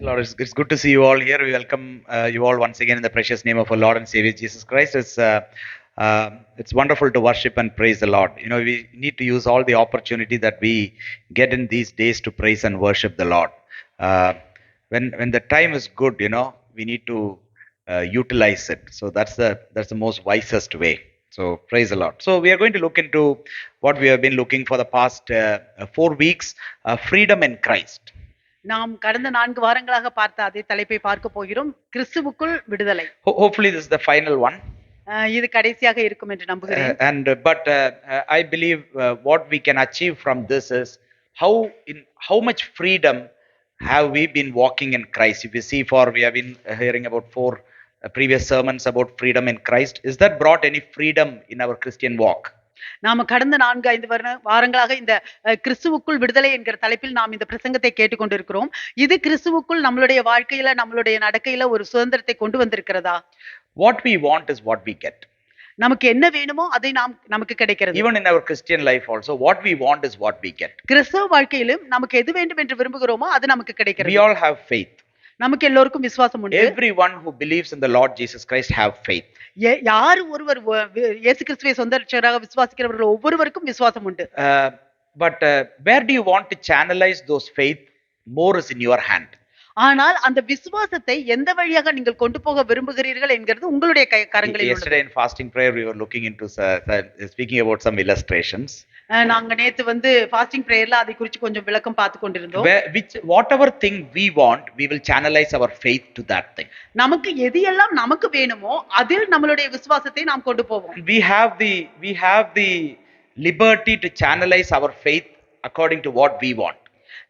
Lord, it's good to see you all here. We welcome you all once again in the precious name of our Lord and Savior Jesus Christ. It's wonderful to worship and praise the Lord. You know, we need to use all the opportunity that we get in these days to praise and worship the Lord. Uh, when the time is good, you know, we need to utilize it. So that's the most wisest way. So praise the Lord. So we are going to look into what we have been looking for the past 4 weeks: freedom in Christ. நாம் கடந்த 4 வாரங்களாக பார்த்த அதே தலைப்பை பார்க்க போகிறோம், கிறிஸ்துவுக்குள் விடுதலை. Hopefully this is the final one. இது கடைசியாக இருக்கும் என்று நம்புகிறேன். I believe what we can achieve from this is how much freedom have we been walking in Christ. If you see, we have been hearing about 4 previous sermons about freedom in Christ. Is that brought any freedom in our Christian walk? நாம கடந்த 4-5 வாரங்களாக இந்த கிறிஸ்துவுக்குள் விடுதலை என்கிற தலைப்பில் நாம் இந்த பிரசங்கத்தை கேட்டுக்கொண்டிருக்கிறோம். இது கிறிஸ்துவுக்குள் நம்மளுடைய வாழ்க்கையில, நம்மளுடைய நடக்கையில ஒரு சுதந்திரத்தை கொண்டு வந்திருக்கிறதா? What we want is what we get. நமக்கு என்ன வேணுமோ அதை நமக்கு கிடைக்கிறது. Even in our Christian life also, what we want is what we get. கிறிஸ்தவ வாழ்க்கையிலும் நமக்கு எது வேண்டும் என்று விரும்புகிறோமோ அது நமக்கு கிடைக்கிறது. We all have faith. நமக்கு எல்லோருக்கும் விசுவாசம் உண்டு. Everyone who believes in the Lord Jesus Christ have faith. யார் ஒருவர் இயேசு கிறிஸ்துவை சொந்த இரட்சகராக விசுவாசிக்கிறவர்கள் ஒவ்வொருவருக்கும் விசுவாசம் உண்டு. But where do you want to channelize those faith? More is in your hand. ஆனால் அந்த விசுவாசத்தை எந்த வழியாக நீங்கள் கொண்டு போக விரும்புகிறீர்கள் என்கிறது உங்களுடைய கரங்களில் உள்ளது. Yesterday in fasting prayer we were looking into speaking about some illustrations. நாங்க நேத்து ஃபாஸ்டிங் பிரேயர்ல அதை குறித்து கொஞ்சம் விளக்கம் பார்த்து கொண்டிருந்தோம். Whatever thing we want, we will channelize our faith to that thing. நமக்கு எது எல்லாம் நமக்கு வேணுமோ அதில் நம்மளுடைய விசுவாசத்தை நாம் கொண்டு போவோம். We have the liberty to channelize our faith according to what we want.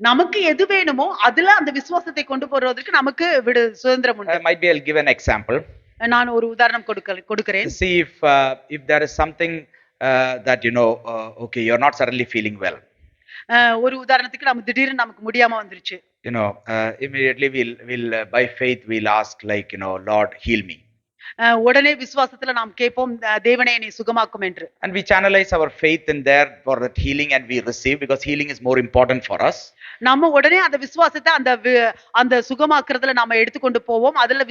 நமக்கு எது வேணுமோ அதுல அந்த விசுவாசத்தை கொண்டு போறதுக்கு நமக்கு சுதந்திரம் உண்டு. Might be I'll give an example. நான் ஒரு உதாரணம் கொடுக்கிறேன். See if there is something that you know, okay, you're not suddenly feeling well. ஒரு உதாரணத்துக்கு திடீர்னு நமக்கு முடியாம வந்துருச்சு. You know, immediately we'll by faith we'll ask, like, you know, Lord, heal me. உடனே விசுவாசத்துல நாம் கேட்போம், தேவனே என்னை சுகமாக்கும் என்று. And we channelize our faith in there for that healing, and we receive, because healing is more important for us. நாம உடனே அந்த விசுவாசத்தை அந்த சுகமாக்குறதுல நாம எடுத்துக்கொண்டு போவோம், அதுல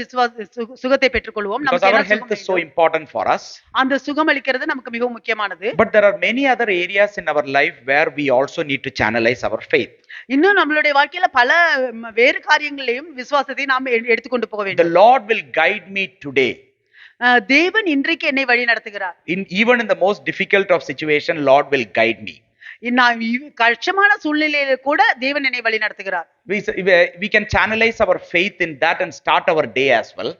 சுகத்தை பெற்றுக்கொள்வோம். Because our health is so important for us. அந்த சுகமளிக்கிறது நமக்கு மிகவும் முக்கியமானது. But there are many other areas in our life where we also need to channelize our faith. இன்னும் நம்மளுடைய வாழ்க்கையில பல வேறு காரியங்களையும் விசுவாசத்தை நாம் எடுத்துக்கொண்டு போக வேண்டும். The Lord will guide me today. தேவன் இன்றைக்கு என்னை வழி நடத்துகிறார். Even in the most difficult of situation, Lord will guide me. கஷ்டமான சூழ்நிலையில கூட தேவன் என்னை வழி நடத்துகிறார். We can channelize our faith in that and start our day as well.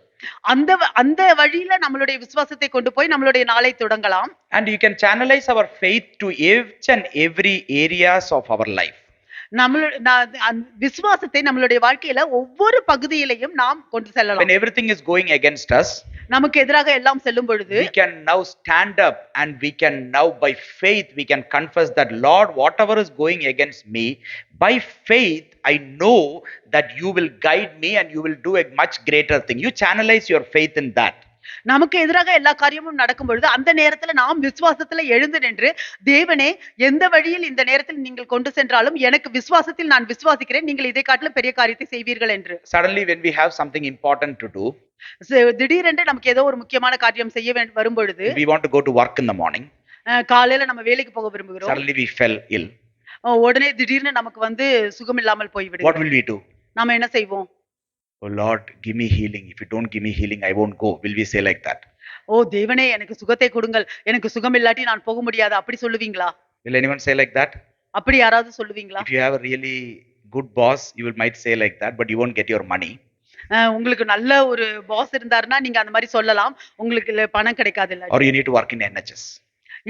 அந்த வழியில நம்மளுடைய விசுவாசத்தை கொண்டு போய் நம்மளுடைய நாளை தொடங்கலாம். And you can channelize our faith to each and every areas of our life. விசுவாசத்தை நம்மளுடைய வாழ்க்கையில ஒவ்வொரு பகுதியிலையும் நாம் கொண்டு செல்லலாம். When everything is going against us, நமக்கு எதிராக எல்லாம் செல்லும் பொழுது, we can now stand up and we can now by faith we can confess that, Lord, whatever is going against me, by faith I know that you will guide me and you will do a much greater thing. You channelize your faith in that. நமக்கு எதிராக எல்லா காரியமும் நடக்கும் பொழுது அந்த நேரத்துல நாம் விசுவாசத்துல எழுந்து நின்று, தேவனே, எந்த வழியில் இந்த நேரத்தில் நீங்கள் கொண்டு சென்றாலும் எனக்கு விசுவாசத்தில் நான் விசுவாசிக்கிறேன், நீங்கள் இதை காட்டிலும் பெரிய காரியத்தை செய்வீர்கள் என்று. Suddenly when we have something important to do, திடீரென்று நமக்கு ஏதோ ஒரு முக்கியமான காரியம் செய்ய வரும் பொழுது, we want to go to work in the morning. காலையில நம்ம வேலைக்கு போக விரும்புகிறோம். Suddenly we fell ill. உடனே திடீர்னு நமக்கு சுகம் இல்லாமல் போய்விடும். What will we do? நாம என்ன செய்வோம்? Oh Lord, give me healing. If you don't give me healing, I won't go. Will we say like that? ஓ தேவனே, எனக்கு சுகத்தை கொடுங்கள், எனக்கு சுகம் இல்லாட்டி நான் போக முடியாது, அப்படி சொல்லுவீங்களா? Will anyone say like that? அப்படி யாராவது சொல்லுவீங்களா? If you have a really good boss, you might say like that, but you won't get your money. உங்களுக்கு நல்ல ஒரு பாஸ் இருந்தாருன்னா நீங்க அந்த மாதிரி சொல்லலாம், உங்களுக்கு பணம் கிடைக்காது. இல்ல, or you need to work in NHS.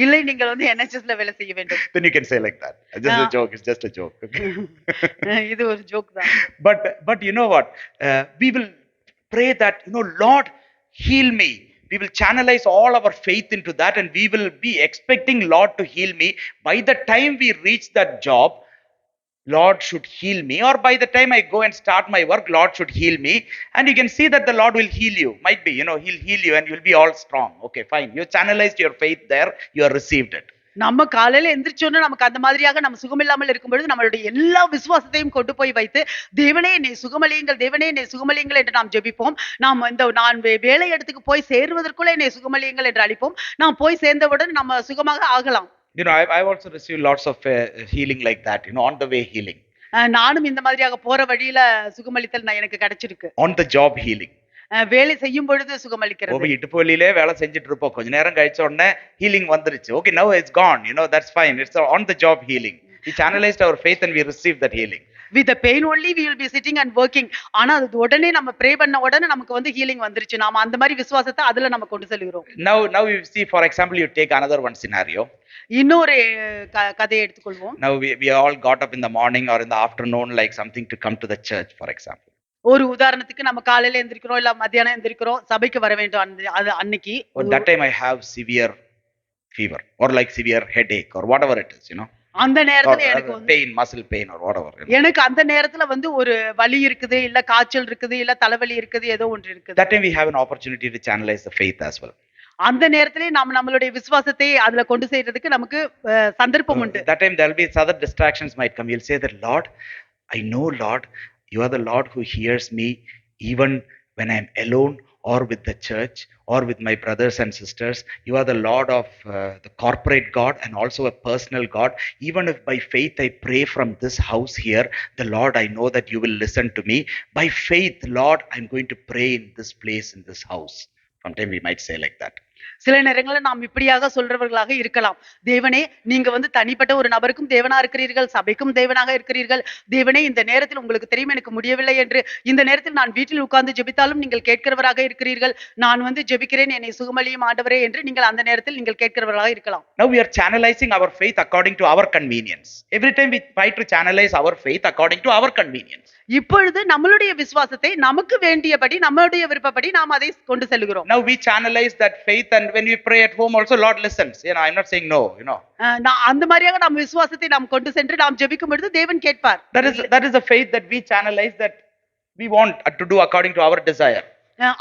இல்லை, நீங்கள் NHSல வேலை செய்ய வேண்டும். Then you can say like that. Just a joke. It's just a joke. இது ஒரு ஜோக் தான். But you know what? We will pray that, you know, Lord, heal me. We will channelize all our faith into that, and we will be expecting Lord to heal me. By the time we reach that job, Lord should heal me, or by the time I go and start my work, Lord should heal me. And you can see that the Lord will heal you. Might be, you know, he'll heal you and you'll be all strong. Okay, fine. You channelized your faith there, you have received it. நம்ம காலையில எந்திரிச்சோன்னு நமக்கு அந்த மாதிரியாக நம்ம சுகமில்லாமல் இருக்கும் பொழுது நம்மளுடைய எல்லா விசுவாசத்தையும் கொண்டு போய் வைத்து தேவனே என்னை சுகமளியுங்கள், தேவனே என்னை சுகமளியுங்கள் என்று நாம் ஜெபிப்போம். நாம் நான் வேலை இடத்துக்கு போய் சேருவதற்குள்ள என்னை சுகமளியுங்கள் என்று அழைப்போம். நாம் போய் சேர்ந்தவுடன் நம்ம சுகமாக ஆகலாம். I've also received lots of healing like that, on the way healing, நானும் இந்த மாதிரியாக போற வழியில சுகமளித்தல் எனக்கு கிடைச்சிருக்கு. on the job healing. வேலை செய்யும் பொழுது சுகமளிக்கிறது. இடுப்பு வலியிலே வேலை செஞ்சுட்டு இருப்போம், கொஞ்ச நேரம் கழிச்ச உடனே ஹீலிங் வந்துருச்சு. Okay, now it's gone, that's fine. It's on the job healing. We channelized our faith and we received that healing. With the pain only we will be sitting and working. ஆனா அது உடனே நம்ம pray பண்ண உடனே நமக்கு வந்து healing வந்துருச்சு. நாம அந்த மாதிரி விசுவாசத்தை அதுல நம்ம கொண்டு செல்கிறோம். Now you see, for example, you take another one scenario. இன்னொரு கதையை எடுத்துக்கொள்வோம். Now we all got up in the morning or in the afternoon like something to come to the church, for example. ஒரு உதாரணத்துக்கு நம்ம காலையில எந்திரிக்கிறோம் இல்ல மத்தியானம் எந்திரிக்கிறோம், சபைக்கு வர வேண்டும். அது அன்னைக்கு that time I have severe fever or like severe headache or whatever it is, அந்த நேரத்துல எனக்கு pain, muscle pain or whatever. எனக்கு அந்த நேரத்துல வந்து ஒரு வலி இருக்குது, இல்ல காய்ச்சல் இருக்குது, இல்ல தலைவலி இருக்குது, ஏதோ ஒன்று இருக்குது. That time we have an opportunity to channelize the faith as well. அந்த நேரத்திலே நாம் நம்மளுடைய விசுவாசத்தை அதுல கொண்டு சேர்றதுக்கு நமக்கு சந்தர்ப்பம் உண்டு. That time there will be other distractions might come. You'll say that, Lord, I know, Lord, you are the Lord who hears me even when I am alone or with the church or with my brothers and sisters. You are the Lord of the corporate God and also a personal God. Even if by faith I pray from this house here, the Lord, I know that you will listen to me. By faith, Lord, I'm going to pray in this place, in this house. Sometimes we might say like that. சில நேரங்களில் நாம் இப்படியாக சொல்றவர்களாக இருக்கலாம். தேவனே, நீங்க வந்து தனிப்பட்ட ஒரு நபருக்கும் தேவனா இருக்கிறீர்கள், சபைக்கும் தேவனாக இருக்கிறீர்கள். தேவனே, இந்த நேரத்தில் உங்களுக்கு தெரியும் எனக்கு முடியவில்லை என்று இந்த நேரத்தில் நான் வீட்டில் உட்கார்ந்து ஜெபித்தாலும் நீங்கள் கேட்கிறவராக இருக்கிறீர்கள். நான் வந்து ஜெபிக்கிறேன், என்னை சுகமளியும் ஆண்டவரே என்று நீங்கள் அந்த நேரத்தில் நீங்கள் கேட்கிறவர்களாக இருக்கலாம். Now we are channelizing our faith according to our convenience. Every time we try to channelize our faith according to our convenience. இப்பொழுது நம்மளுடைய விசுவாசத்தை நமக்கு வேண்டியபடி நம்மளுடைய விருப்பப்படி நாம் அதை கொண்டு செல்கிறோம். Now we channelize that faith and when we pray at home also Lord listens. I'm not saying no, அந்த மாதிரியாக நாம் விசுவாசத்தை நாம் கொண்டு சென்று நாம் ஜெபிக்கும் பொழுது தேவன் கேட்பார். That is the faith that we channelize, that we want to do according to our desire.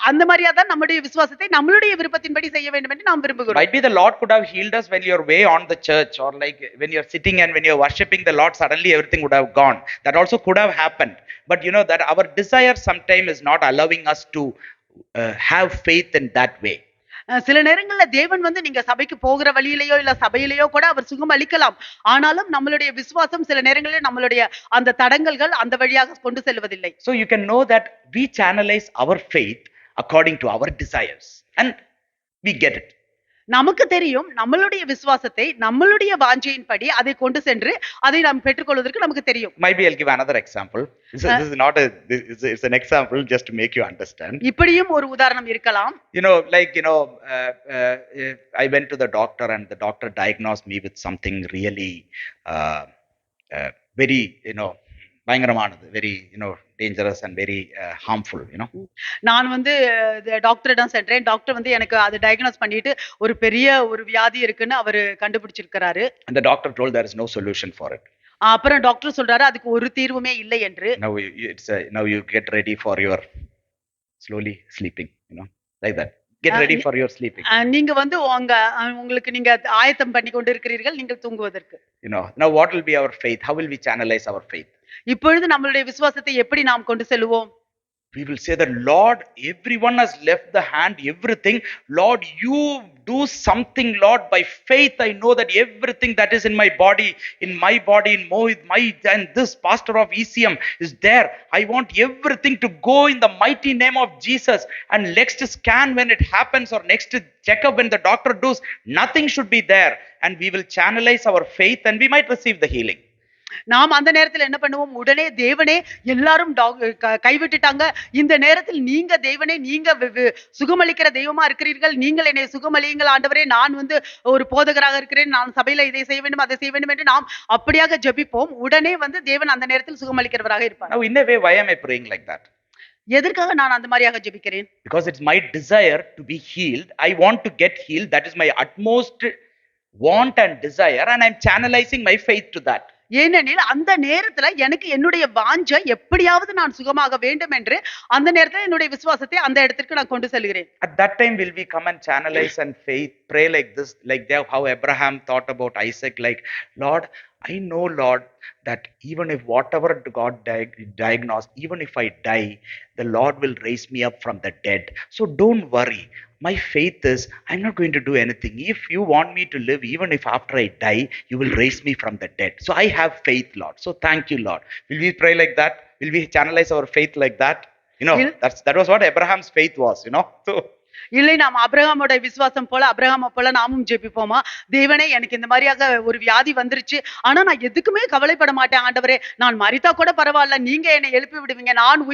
அந்த மாதிரியா தான் நம்முடைய விசுவாசத்தை நம்மளுடைய விருப்பத்தின்படி செய்ய வேண்டும் என்று நாம் விரும்புகிறோம். Might be the Lord could have healed us when you're way on the church, or like when you're sitting and when you're worshiping the Lord, suddenly everything would have gone. That also could have happened. But that our desire sometimes is not allowing us to have faith in that way. சில நேரங்கள்ல தேவன் வந்து நீங்க சபைக்கு போகிற வழியிலேயோ இல்ல சபையிலேயோ கூட அவர் சுகம் அளிக்கலாம். ஆனாலும் நம்மளுடைய விசுவாசம் சில நேரங்களில் நம்மளுடைய அந்த தடங்கல்கள் அந்த வழியாக கொண்டு செல்வதில்லை. So you can know that we channelize our faith according to our desires and we get it. நமக்கு தெரியும் நம்மளுடைய விசுவாசத்தை நம்மளுடைய வாஞ்சையின்படி அதை கொண்டு சென்று அதை நாம் பெற்றுக்கொள்வதற்கு நமக்கு தெரியும். Maybe I'll give another example. This is not it's an example just to make you understand. இப்படியும் ஒரு உதாரணம் இருக்கலாம். I went to the doctor and the doctor diagnosed me with something really very பயங்கரமானது, very dangerous and very harmful. நான் வந்து டாக்டரிடம் சென்றேன். Doctor வந்து எனக்கு அது டயக்னோஸ் பண்ணிட்டு ஒரு பெரிய ஒரு வியாதி இருக்குன்னு அவர் கண்டுபிடிச்சிருக்காரு. And the doctor told there is no solution for it. அப்புறம் டாக்டர் சொல்றாரு அதுக்கு ஒரு தீர்வுமே இல்லை என்று. Now you get ready for your slowly sleeping, like that. Get ready for your sleeping. நீங்க வந்து உங்களுக்கு நீங்க ஆயத்தம் பண்ணி கொண்டு இருக்கிறீர்கள் நீங்கள் தூங்குவதற்கு. Now what will be our faith? How will we channelize our faith? இப்பொழுது நம்மளுடைய விசுவாசத்தை எப்படி நாம் கொண்டு செல்வோம்? We will say that, Lord, everyone has left the hand, everything. Lord, you do something, Lord. By faith, I know that everything that is in my body, in Mohit, and this pastor of ECM is there. I want everything to go in the mighty name of Jesus. And next scan when it happens, or next checkup when the doctor does, nothing should be there. And we will channelize our faith and we might receive the healing. நாம் அந்த நேரத்தில் என்ன பண்ணுவோம்? உடனே தேவனே எல்லாரும் கைவிட்டுட்டாங்க, இந்த நேரத்தில் நீங்க தேவனே நீங்க சுகமளிக்கிற தெய்வமா இருக்கிறீர்கள், நீங்கள் என்னை சுகமளியுங்கள் ஆண்டவரே, நான் வந்து ஒரு போதகராக இருக்கிறேன், நான் சபையில இதை செய்ய வேண்டும் அதை செய்ய வேண்டும் என்று நாம் அப்படியாக ஜெபிப்போம். உடனே வந்து தேவன் அந்த நேரத்தில் சுகமளிக்கிறவராக இருப்பார். Now in a way, why am I praying like that? எதற்காக நான் அந்த மாதிரியாக ஜெபிக்கிறேன்? Because it's my desire to be healed. I want to get healed. That is my utmost want and desire, and I'm channelizing my faith to that. ஏனெனில் அந்த நேரத்துல எனக்கு என்னுடைய வாஞ்சை எப்படியாவது நான் சுகமாக வேண்டும் என்று அந்த நேரத்துல என்னுடைய விசுவாசத்தை அந்த இடத்திற்கு நான் கொண்டு செல்கிறேன். At that time, will we come and channelize and faith, pray like this, like how Abraham thought about Isaac, like, Lord, I know, Lord, that even if whatever God diagnosed, even if I die, the Lord will raise me up from the dead. So don't worry. My faith is, I'm not going to do anything. If you want me to live, even if after I die, you will raise me from the dead. So I have faith, Lord. So thank you, Lord. Will we pray like that? Will we channelize our faith like that? You know, Il- that was what Abraham's faith was, you know. So இல்லை நாம் அபிரகாமோட விசுவாசம் போல அபிரகாம போல நாமும் ஜெபிப்போமா? தேவனே, எனக்கு இந்த மாதிரியாக ஒரு வியாதி வந்துருச்சு, ஆனா நான் எதுக்குமே கவலைப்பட மாட்டேன் ஆண்டவரே. நான் மரித்தா கூட பரவாயில்ல, நீங்க என்னை எழுப்பி விடுவீங்க. நான்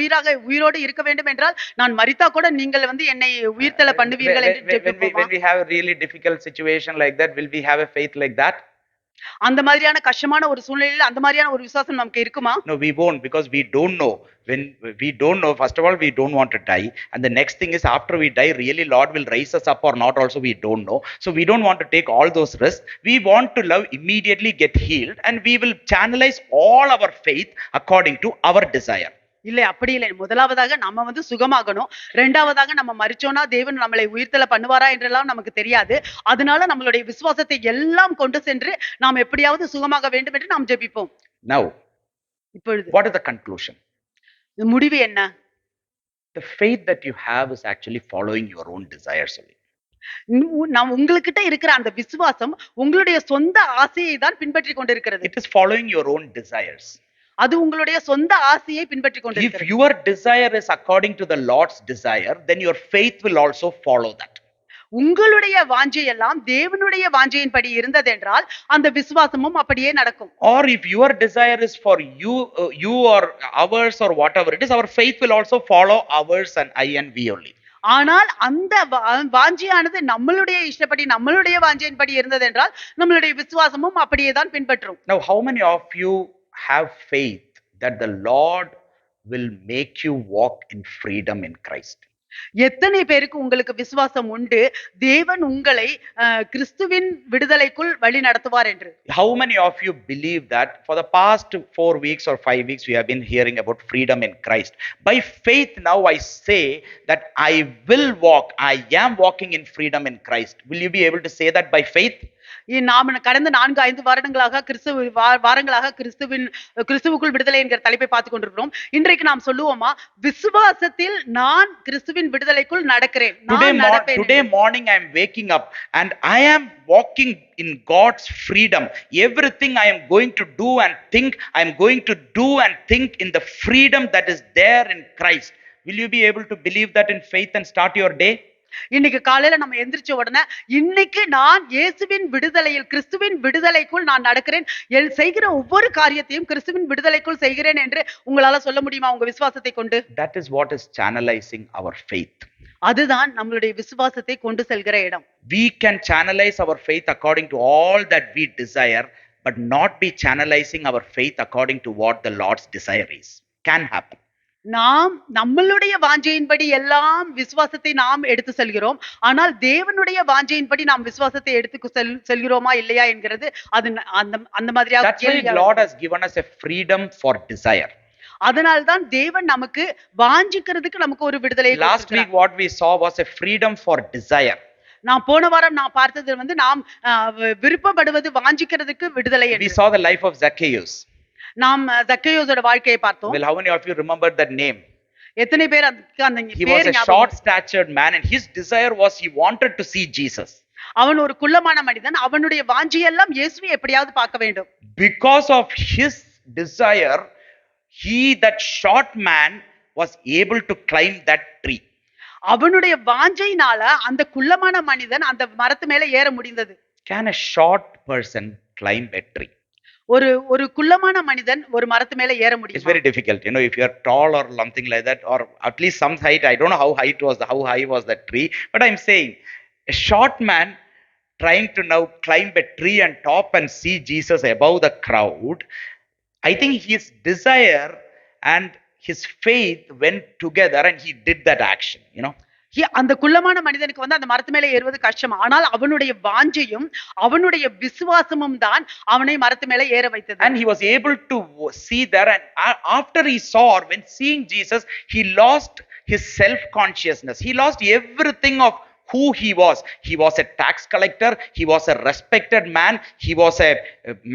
உயிரோடு இருக்க வேண்டும் என்றால் நான் மரித்தா கூட நீங்கள் வந்து என்னை உயிர்த்தெழ பண்ணுவீர்கள் என்று ஜெபிப்போமா? when we have a really difficult situation like that, will we have a faith like that? அந்த மாதிரியான கஷ்டமான ஒரு சூழ்நிலையில் அந்த மாதிரியான ஒரு விசுவாசம் நமக்கு இருக்குமா? No, we won't, because we don't know. When we don't know, first of all, we don't want to die, and the next thing is, after we die, really Lord will raise us up or not also, we don't know. So we don't want to take all those risks. We want to love, immediately get healed, and we will channelize all our faith according to our desire. இல்லை, அப்படி இல்லை. முதலாவதாக நம்ம வந்து சுகமாகணும். இரண்டாவதாக நம்ம மரிச்சோம்னா தேவன் நம்மளை உயிர்த்தெழ பண்ணுவாரா என்றெல்லாம் நமக்கு தெரியாது. அதனால நம்மளுடைய விசுவாசத்தை எல்லாம் கொண்டு சென்று நாம் எப்படியாவது சுகமாக வேண்டும் என்று நாம் ஜெபிப்போம். Now, இப்பொழுது what is the conclusion? முடிவு என்ன? The faith that you have is actually following your own desires only. நாம் உங்களுக்கிட்ட இருக்கிற அந்த விசுவாசம் உங்களுடைய சொந்த ஆசையை தான் பின்பற்றி கொண்டிருக்கிறது. It is following your own desires. அது உங்களுடைய சொந்த ஆசையை பின்பற்றி If கொண்டிருக்கிறது. your desire is according to the Lord's desire, then your faith will also follow that. உங்களுடைய வாஞ்சை எல்லாம் தேவனுடைய வாஞ்சையின்படி இருந்ததென்றால் அந்த விசுவாசமும் அப்படியே நடக்கும். Or if your desire is for you or ours or whatever it is, our faith will also follow ours and I and we only. ஆனால் அந்த வாஞ்சியானது நம்மளுடைய இஷ்டப்படி நம்மளுடைய வாஞ்சையின்படி இருந்ததென்றால் நம்மளுடைய விசுவாசமும் அப்படியே தான் பின்பற்றும். Now, how many of you have faith that the Lord will make you walk in freedom in Christ? எத்தனை பேருக்கு உங்களுக்கு விசுவாசம் உண்டு தேவன் உங்களை கிறிஸ்துவின் விடுதலைக்குள் வழி நடத்துவார் என்று? How many of you believe that for the past 4 weeks or 5 weeks we have been hearing about freedom in Christ? By faith now I say that I will walk, I am walking in freedom in Christ. Will you be able to say that by faith? நாம் கடந்த 4-5 வருடங்களாக கிறிஸ்துவுக்குள் விடுதலை என்கிற தலைப்பை பார்த்து கொண்டிருக்கிறோம். இன்றைக்கு நாம் சொல்லுவோமா, விசுவாசத்தில் நான் கிறிஸ்துவின் விடுதலைக்குள் நடக்கிறேன். Today morning I am waking up and I am walking in God's freedom. Everything I am going to do and think, I am going to do and think in the freedom that is there in Christ. Will you be able to believe that in faith and start your day? இன்னைக்கு காலையில நம்ம எந்திரிச்ச உடனே இன்னைக்கு நான் இயேசுவின் விடுதலையில் கிறிஸ்துவின் விடுதலைக்குள் நான் நடக்கிறேன், செய்கிற ஒவ்வொரு காரியத்தையும் கிறிஸ்துவின் விடுதலைக்குள் செய்கிறேன் என்று உங்களால சொல்ல முடியுமா உங்க விசுவாசத்தை கொண்டு? That is what is channelizing our faith. அதுதான் நம்மளுடைய விசுவாசத்தை கொண்டு செல்கிற இடம். We can channelize our faith according to all that we desire, but not be channelizing our faith according to what the Lord's desire is. Can happen. நாம் நம்மளுடைய வாஞ்சையின்படி எல்லாம் விசுவாசத்தை நாம் எடுத்து செல்கிறோம். ஆனால் தேவனுடைய வாஞ்சையின்படி நாம் விசுவாசத்தை எடுத்து செல்கிறோமா இல்லையா என்கிறது அது அந்த மாதிரியாக. That's why God has given us a freedom for desire. அதனால்தான் தேவன் நமக்கு வாஞ்சிக்கிறதுக்கு நமக்கு ஒரு விடுதலை. Last week what we saw was a freedom for desire. நான் போன வாரம் நான் பார்த்தது வந்து நாம் விருப்பப்படுவது வாஞ்சிக்கிறதுக்கு விடுதலை. We saw the life of Zacchaeus. நாம் ஜக்கேயோஸோட வாழ்க்கையை பார்த்தோம். Well, how many of you remember that name? எத்தனை பேர் அந்த He was a short statured man and his desire was he wanted to see Jesus. அவன் ஒரு குள்ளமான மனிதன், அவனுடைய வாஞ்சை எல்லாம் இயேசுவை எப்படியாவது பார்க்க வேண்டும். Because of his desire, that short man was able to climb that tree. அவனுடைய வாஞ்சையினால அந்த குள்ளமான மனிதன் அந்த மரத்து மேல ஏற முடிந்தது. Can a short person climb a tree? ஒரு குள்ளமான மனிதன் ஒரு மரத்து மேல ஏற முடியும்? It's very difficult, you know, if you are tall or something like that, or at least some height. I don't know how high was that tree, but I'm saying a short man trying to now climb a tree and top and see Jesus above the crowd. I think his desire and his faith went together and he did that action, you know. அந்த குள்ளமான மனிதனுக்கு வந்து அந்த மரத்து மேல ஏறுவது கஷ்டம். ஆனால் அவனுடைய வாஞ்சையும் அவனுடைய விசுவாசமும் தான் அவனை மரத்து மேல ஏற வைத்தது. And he was able to see there, and after he saw, or when seeing Jesus, he lost his self consciousness. He lost everything of who he was. He was a tax collector, he was a respected man, he was a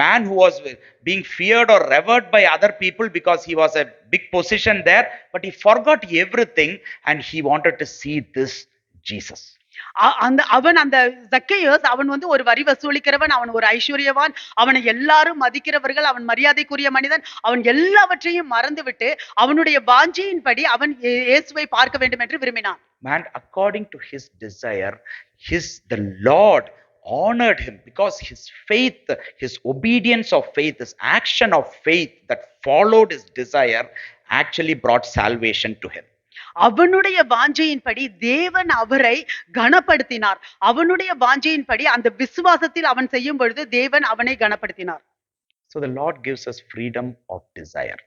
man who was being feared or revered by other people because he was a big position there, but he forgot everything and he wanted to see this Jesus. அந்த சக்கேயுஸ் அவன் வந்து ஒரு வரி வசூலிக்கிறவன், அவன் ஒரு ஐஸ்வர்யவான், அவனை எல்லாரும் மதிக்கிறவர்கள், அவன் மரியாதைக்குரிய மனிதன், அவன் எல்லாவற்றையும் மறந்துவிட்டு அவனுடைய வாஞ்சையின்படி அவன் இயேசுவை பார்க்க வேண்டும் என்று விரும்பினான். Man, according to his desire, the Lord honored him because his faith, his obedience of faith, his action of faith that followed his desire actually brought salvation to him. அவனுடைய வாஞ்சையின்படி தேவன் அவரை கனப்படுத்தினார். அவனுடைய வாஞ்சையின்படி அந்த விசுவாசத்தில் அவன் செய்யும் பொழுது தேவன் அவனை கனப்படுத்தினார். So the Lord gives us freedom of desire.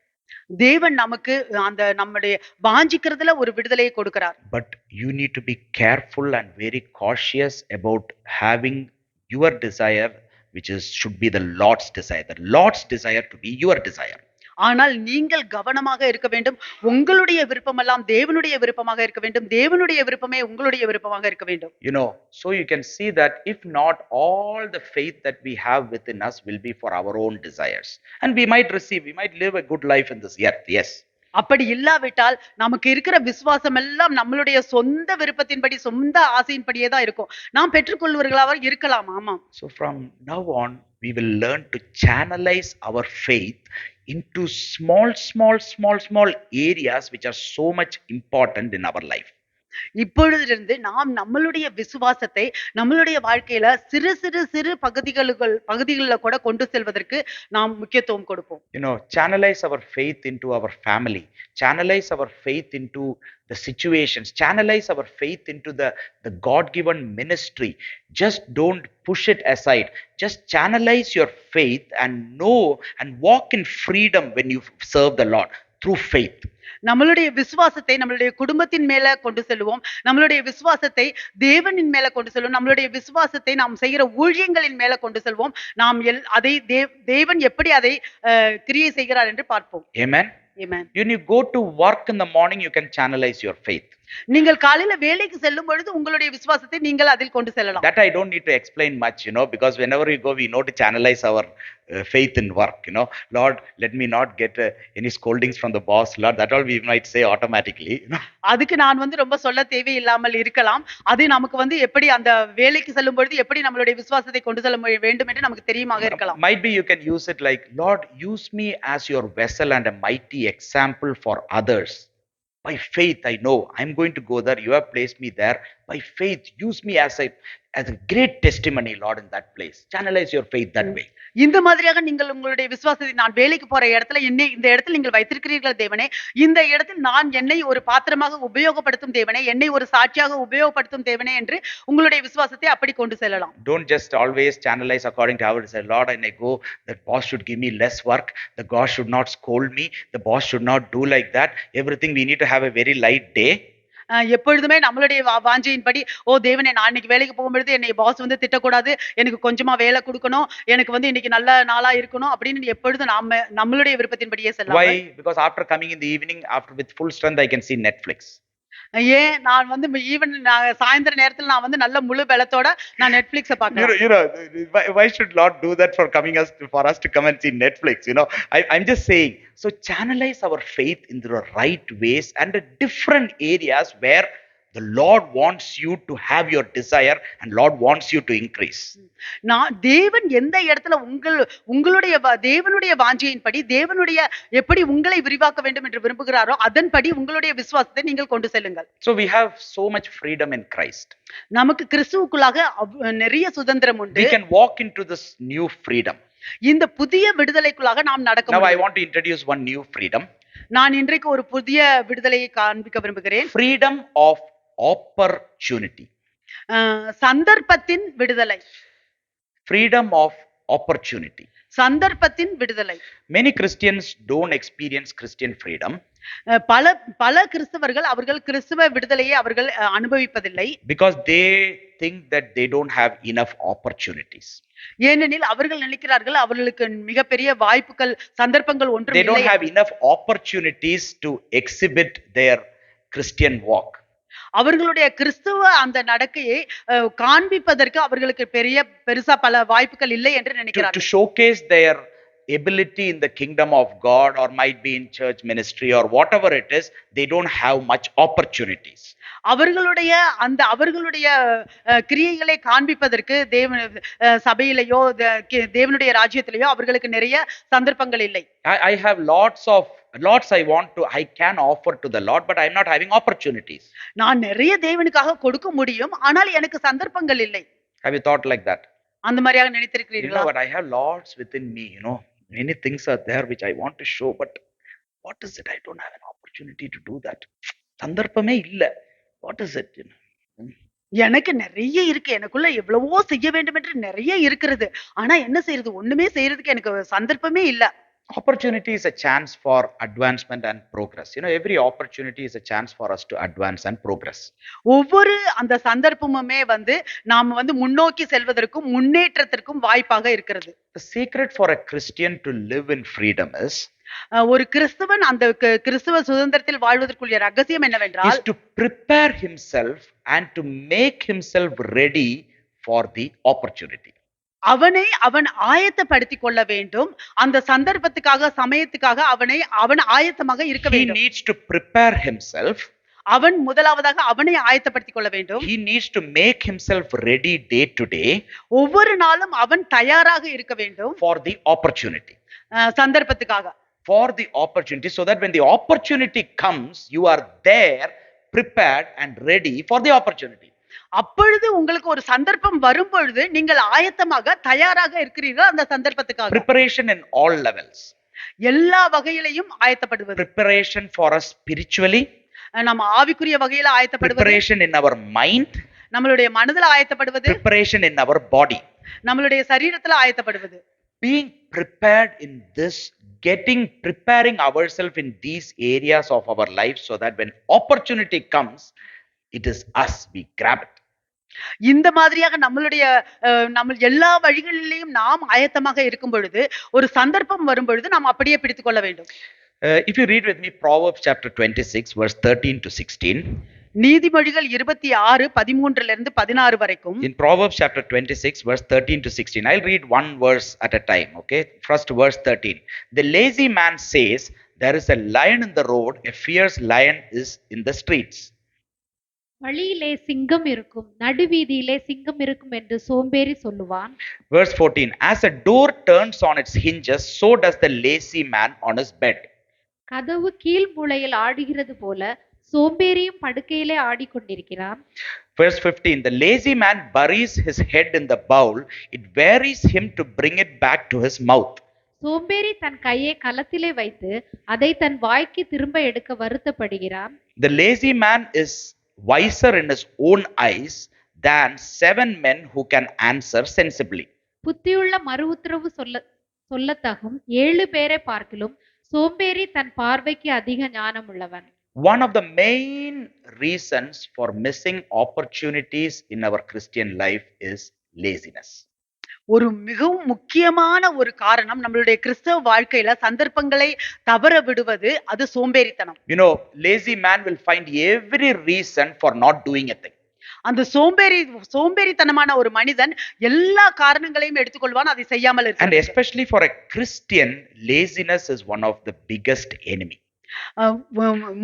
தேவன் நமக்கு அந்த நம்முடைய வாஞ்சிக்கிறதுல ஒரு விடுதலையை கொடுக்கிறார். But you need to be careful and very cautious about having your desire, which should be the Lord's desire. The Lord's desire to be your desire. ஆனால் நீங்கள் கவனமாக இருக்க வேண்டும். உங்களுடைய விருப்பமெல்லாம் தேவனுடைய விருப்பமாக இருக்க வேண்டும். தேவனுடைய விருப்பமே உங்களுடைய விருப்பமாக இருக்க வேண்டும். You know, so you can see that if not, all the faith that we have within us will be for our own desires, and we might live a good life in this earth. Yes. அப்படி இல்லாவிட்டால் நமக்கு இருக்கிற விசுவாசம் எல்லாம் நம்மளுடைய சொந்த விருப்பத்தின்படி, சொந்த ஆசையின்படியே தான் இருக்கும். நாம் பெற்றுக்கொள்வர்களாக இருக்கலாம். ஆமாம். So from now on we will learn to channelize our faith into small areas which are so much important in our life. இப்பொழுதிலிருந்து நாம் நம்மளுடைய விசுவாசத்தை நம்மளுடைய வாழ்க்கையில சிறு சிறு சிறு பகுதிகளில் கூட கொண்டு செல்வதற்கு நாம் முக்கியத்துவம் கொடுப்போம். You know, channelize our faith into our family, channelize our faith into the situations, channelize our faith into the God-given ministry. Just don't push it aside. Just channelize your faith and know and walk in freedom when you serve the Lord through faith. நம்மளுடைய விசுவாசத்தை நம்மளுடைய குடும்பத்தின் மேல கொண்டு செல்வோம். நம்மளுடைய விசுவாசத்தை தேவனின் மேல கொண்டு செல்வோம். நம்மளுடைய விசுவாசத்தை நாம் செய்கிற ஊழியங்களின் மேல கொண்டு செல்வோம். நாம் அதை தேவன் எப்படி அதை கிரியை செய்கிறார் என்று பார்ப்போம். Amen. Amen. When you go to work in the morning, you can channelize your faith. நீங்கள் காலையில வேலைக்கு செல்லும் பொழுது உங்களுடைய விசுவாசத்தை நீங்கள் அதில் கொண்டு செல்லலாம். That I don't need to explain much, you know, because whenever we go, we know to channelize our faith in work, you know. Lord, let me not get any scoldings from the boss, Lord. That all we might say automatically, you know. அதுக்கு நான் வந்து ரொம்ப சொல்ல தேவையில்லாமல் இருக்கலாம். அது நமக்கு வந்து எப்படி அந்த வேலைக்கு செல்லும் பொழுது எப்படி நம்மளுடைய விசுவாசத்தை கொண்டு செல்ல வேண்டும் என்று நமக்கு தெரியுமாக இருக்கலாம். Might be you can use it like, Lord, use me as your vessel and a mighty example for others. By faith, I know I'm going to go there. You have placed me there. By faith, use me as a great testimony, Lord, in that place. Channelize your faith that way. இந்த மாதிரியாக நீங்கள் உங்களுடைய விசுவாசத்தை, நான் வேலைக்கு போற இடத்துல என்னை இந்த இடத்துல நீங்கள் வைத்திருக்கிறீர்கள் தேவனே, இந்த இடத்தில் நான் என்னை ஒரு பாத்திரமாக உபயோகப்படுத்தும் தேவனே, என்னை ஒரு சாட்சியாக உபயோகப்படுத்தும் தேவனே என்று உங்களுடைய விசுவாசத்தை அப்படி கொண்டு செல்லலாம். Don't just always channelize according to how it is. Lord, when I go, the boss should give me less work. The boss should not scold me. The boss should not do like that. Everything we need to have a very light day. எப்பொழுதுமே நம்மளுடைய வாஞ்சையின்படி, ஓ தேவனே, நான் இன்னைக்கு வேலைக்கு போகும்பொழுது என்னை pass வந்து திட்டக்கூடாது, எனக்கு கொஞ்சமா வேலை கொடுக்கணும், எனக்கு வந்து இன்னைக்கு நல்ல நாளா இருக்கணும் அப்படின்னு எப்பொழுதும் நம்மளுடைய விருப்பத்தின்படியே செல்லலாம். Why? Because after coming in the evening, after with full strength, I can see Netflix. ஏன் நான் வந்து சாயந்தர நேரத்துல நான் வந்து நல்ல முழு பலத்தோட நான் நெட்ஃபிளிக்ஸ பார்க்கலாம். You know, why should Lord do that for us to come and see Netflix? You know, I'm just saying. So channelize our faith in the right ways and the different areas where the Lord wants you to have your desire and Lord wants you to increase. நான் தேவன் எந்த இடத்துல உங்களுடைய தேவனுடைய வாஞ்சையின்படி, தேவனுடைய எப்படி உங்களை விரிவாக்க வேண்டும் என்று விரும்புகிறாரோ அதன்படி உங்களுடைய விசுவாசத்தை நீங்கள் கொண்டு செல்லுங்கள். So we have so much freedom in Christ. நமக்கு கிறிஸ்துவுக்குள்ளாக நிறைய சுதந்திரம் உண்டு. We can walk into this new freedom. இந்த புதிய விடுதலைக்குள்ளாக நாம் நடக்க Now முடியும். I want to introduce one new freedom. நான் இன்றைக்கு ஒரு புதிய விடுதலையை காண்பிக்க விரும்புகிறேன். Freedom of opportunity. சந்தர்ப்பத்தின் விடுதலை. Freedom of opportunity. சந்தர்ப்பத்தின் விடுதலை. Many Christians don't experience Christian freedom பல பல கிறிஸ்தவர்கள் அவர்கள் கிறிஸ்துவ விடுதலையை அவர்கள் அனுபவிப்பதில்லை. because they think that they don't have enough opportunities. ஏனெனில் அவர்கள் நினைக்கிறார்கள் அவர்களுக்கு மிகப்பெரிய வாய்ப்புகள் சந்தர்ப்பங்கள் ஒன்றும் They don't இல்லை have enough opportunities to exhibit their Christian walk. அவர்களுடைய கிறிஸ்துவ அந்த நடக்கையை காண்பிப்பதற்கு அவர்களுக்கு பெருசா பல வாய்ப்புகள் இல்லை என்று To நினைக்கிறார்கள். showcase their ability in the kingdom of God, or might be in church ministry or whatever it is, they don't have much opportunities. அவர்களுடைய அவர்களுடைய கிரியைகளை காண்பிப்பதற்கு சபையிலேயோ தேவனுடைய ராஜ்யத்திலேயோ அவர்களுக்கு நிறைய சந்தர்ப்பங்கள் இல்லை. I have lots I can offer to the Lord, but I'm not having opportunities. நான் நிறைய தேவனுக்காக கொடுக்க முடியும், ஆனால் எனக்கு சந்தர்ப்பங்கள் இல்லை. Have you thought like that? அந்த மாதிரியாக You know நினைத்திருக்கிறீர்களா? what? I have lots within me, many things are there which I want to show, but what is it? I don't have an opportunity to do that. சந்தர்ப்பமே இல்ல. What is it? எனக்கு நிறைய இருக்கு, எனக்குள்ள எவ்வளவோ செய்ய வேண்டும் என்று நிறைய இருக்கிறது, ஆனா என்ன செய்யறது, ஒண்ணுமே செய்யறதுக்கு எனக்கு சந்தர்ப்பமே இல்ல. Opportunity is a chance for advancement and progress. Every opportunity is a chance for us to advance and progress. ஒவ்வொரு அந்த சந்தர்ப்பமுமே நாம முன்னோக்கி செல்வதற்கும் முன்னேற்றத்திற்கும் வாய்ப்பாக இருக்கிறது. The secret for a Christian to live in freedom is ஒரு கிறிஸ்தவன் அந்த கிறிஸ்தவ சுதந்திரத்தில் வாழ்வதற்குரிய ரகசியம் என்னவென்றால் is to prepare himself and to make himself ready for the opportunity. அவன் ஆயத்தப்படுத்திக் கொள்ள வேண்டும், அந்த சந்தர்ப்பத்துக்காக சமயத்துக்காக அவன் ஆயத்தமாக இருக்க He வேண்டும். needs to prepare himself. அவன் முதலாவதாக அவனை ஆயத்தப்படுத்திக் கொள்ள வேண்டும். He needs to make himself ready day to day ஒவ்வொரு நாளும் அவன் தயாராக இருக்க வேண்டும் for the opportunity. சந்தர்ப்பத்துக்காக. For the opportunity, so that when the opportunity comes, you are there, prepared and ready for the opportunity. அப்பொழுது உங்களுக்கு ஒரு சந்தர்ப்பம் வரும் பொழுது நீங்கள் ஆயத்தமாக தயாராக இருக்கிறீர்கள் அந்த சந்தர்ப்பத்துக்காக. Preparation in all levels. எல்லா வகையிலையும் ஆயத்தப்படுவது. Preparation for us spiritually. நம்ம ஆவிக்குரிய வகையில ஆயத்தப்படுவது. Preparation in our mind. நம்மளுடைய மனதுல ஆயத்தப்படுவது. Preparation in our body. நம்மளுடைய சரீரத்துல ஆயத்தப்படுவது. Being prepared in this, preparing ourselves in these areas of our life, so that when opportunity comes, it is us, we grab it. இந்த மாதிரியாக நம்ம எல்லா வழிகளிலேயும் நாம் ஆயத்தமாக இருக்கும் பொழுது ஒரு சந்தர்ப்பம் வரும் பொழுது நாம் அப்படியே பிடித்துக் கொள்ள வேண்டும். If you read with me Proverbs chapter 26 verse 13 to 16. நீதிமொழிகள் 26:13 வரைக்கும். In Proverbs chapter 26 verse 13 to 16, I'll read one verse at a time. Okay, first verse 13. The lazy man says, there is a lion in the road, a fierce lion is in the streets. வழியிலே சிங்கம் இருக்கும், நடுவீதியிலே சிங்கம் இருக்கும் என்று சோம்பேறி சொல்லுவான். Verse 14. As a door turns on its hinges, so does the lazy man on his bed. கதவு கீழ் மூலையில் ஆடுகிறது போல சோம்பேறியும் படுக்கையிலே ஆடிக்கொண்டிருக்கிறான். Verse 15. The lazy man buries his head in the bowl, it wearies him to bring it back to his mouth. சோம்பேறி தன் கையை கலத்திலே வைத்து அதை தன் வாய்க்கு திரும்ப எடுக்க வருத்தப்படுகிறான். The lazy man is wiser in his own eyes than 7 men who can answer sensibly. புத்தியுள்ள மறு உத்தரவு சொல்லத்தகும் 7 பேரை பார்க்கிலும் சோம்பேறி தன் பார்வைக்கு அதிக ஞானம் உள்ளவன். One of the main reasons for missing opportunities in our Christian life is laziness. ஒரு மிகவும் முக்கியமான ஒரு காரணம் நம்மளுடைய கிறிஸ்தவ வாழ்க்கையில சந்தர்ப்பங்களை தவற விடுவது அது சோம்பேறித்தனம். Lazy man will find every reason for not doing a thing. அந்த சோம்பேறித்தனமான ஒரு மனிதன் எல்லா காரணங்களையும் எடுத்துக்கொள்வான் அதை செய்யாமல் இருக்க. And especially for a Christian, laziness is one of the biggest enemy.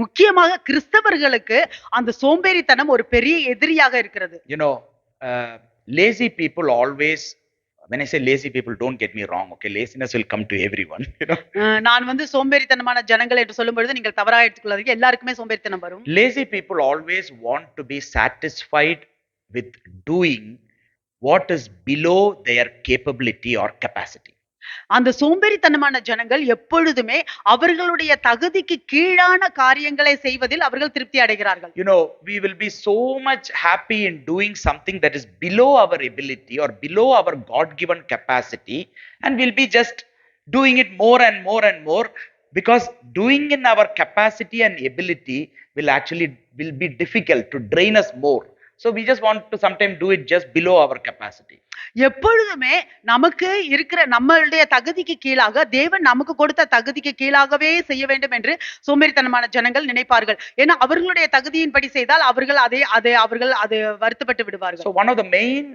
முக்கியமாக கிறிஸ்தவர்களுக்கு அந்த சோம்பேறித்தனம் ஒரு பெரிய எதிரியாக இருக்கிறது. Lazy people always, when I say lazy people, don't get me wrong, okay, laziness will come to everyone. நான் சோம்பேறித்தனமான ஜனங்கள் என்று சொல்லும்போது நீங்கள் தவறாக எடுத்துக்கொள்ளாதீங்க, எல்லாருக்குமே சோம்பேறித்தனம் வரும். Lazy people always want to be satisfied with doing what is below their capability or capacity. அந்த சோம்பேறித்தனமான ஜனங்கள் எப்பொழுதுமே அவர்களுடைய தகுதிக்கு கீழான காரியங்களை செய்வதில் அவர்கள் திருப்தி அடைகிறார்கள். You know, we will be so much happy in doing something that is below our ability or below our God given capacity, and we'll be just doing it more and more and more, because doing in our capacity and ability will be difficult to drain us more. So we just want to sometimes do it just below our capacity. எப்பொழுதுமே நமக்கு இருக்கிற நம்மளுடைய தகுதிக்கு கீழாக தேவன் நமக்கு கொடுத்த தகுதிக்கு கீழாகவே செய்ய வேண்டும் என்று சோம்பேறித்தனமான ஜனங்கள் நினைப்பார்கள். ஏன்னா அவர்களுடைய தகுதியின்படி செய்தால் அவர்கள் அதை வருத்தப்பட்டு விடுவார்கள். So one of the main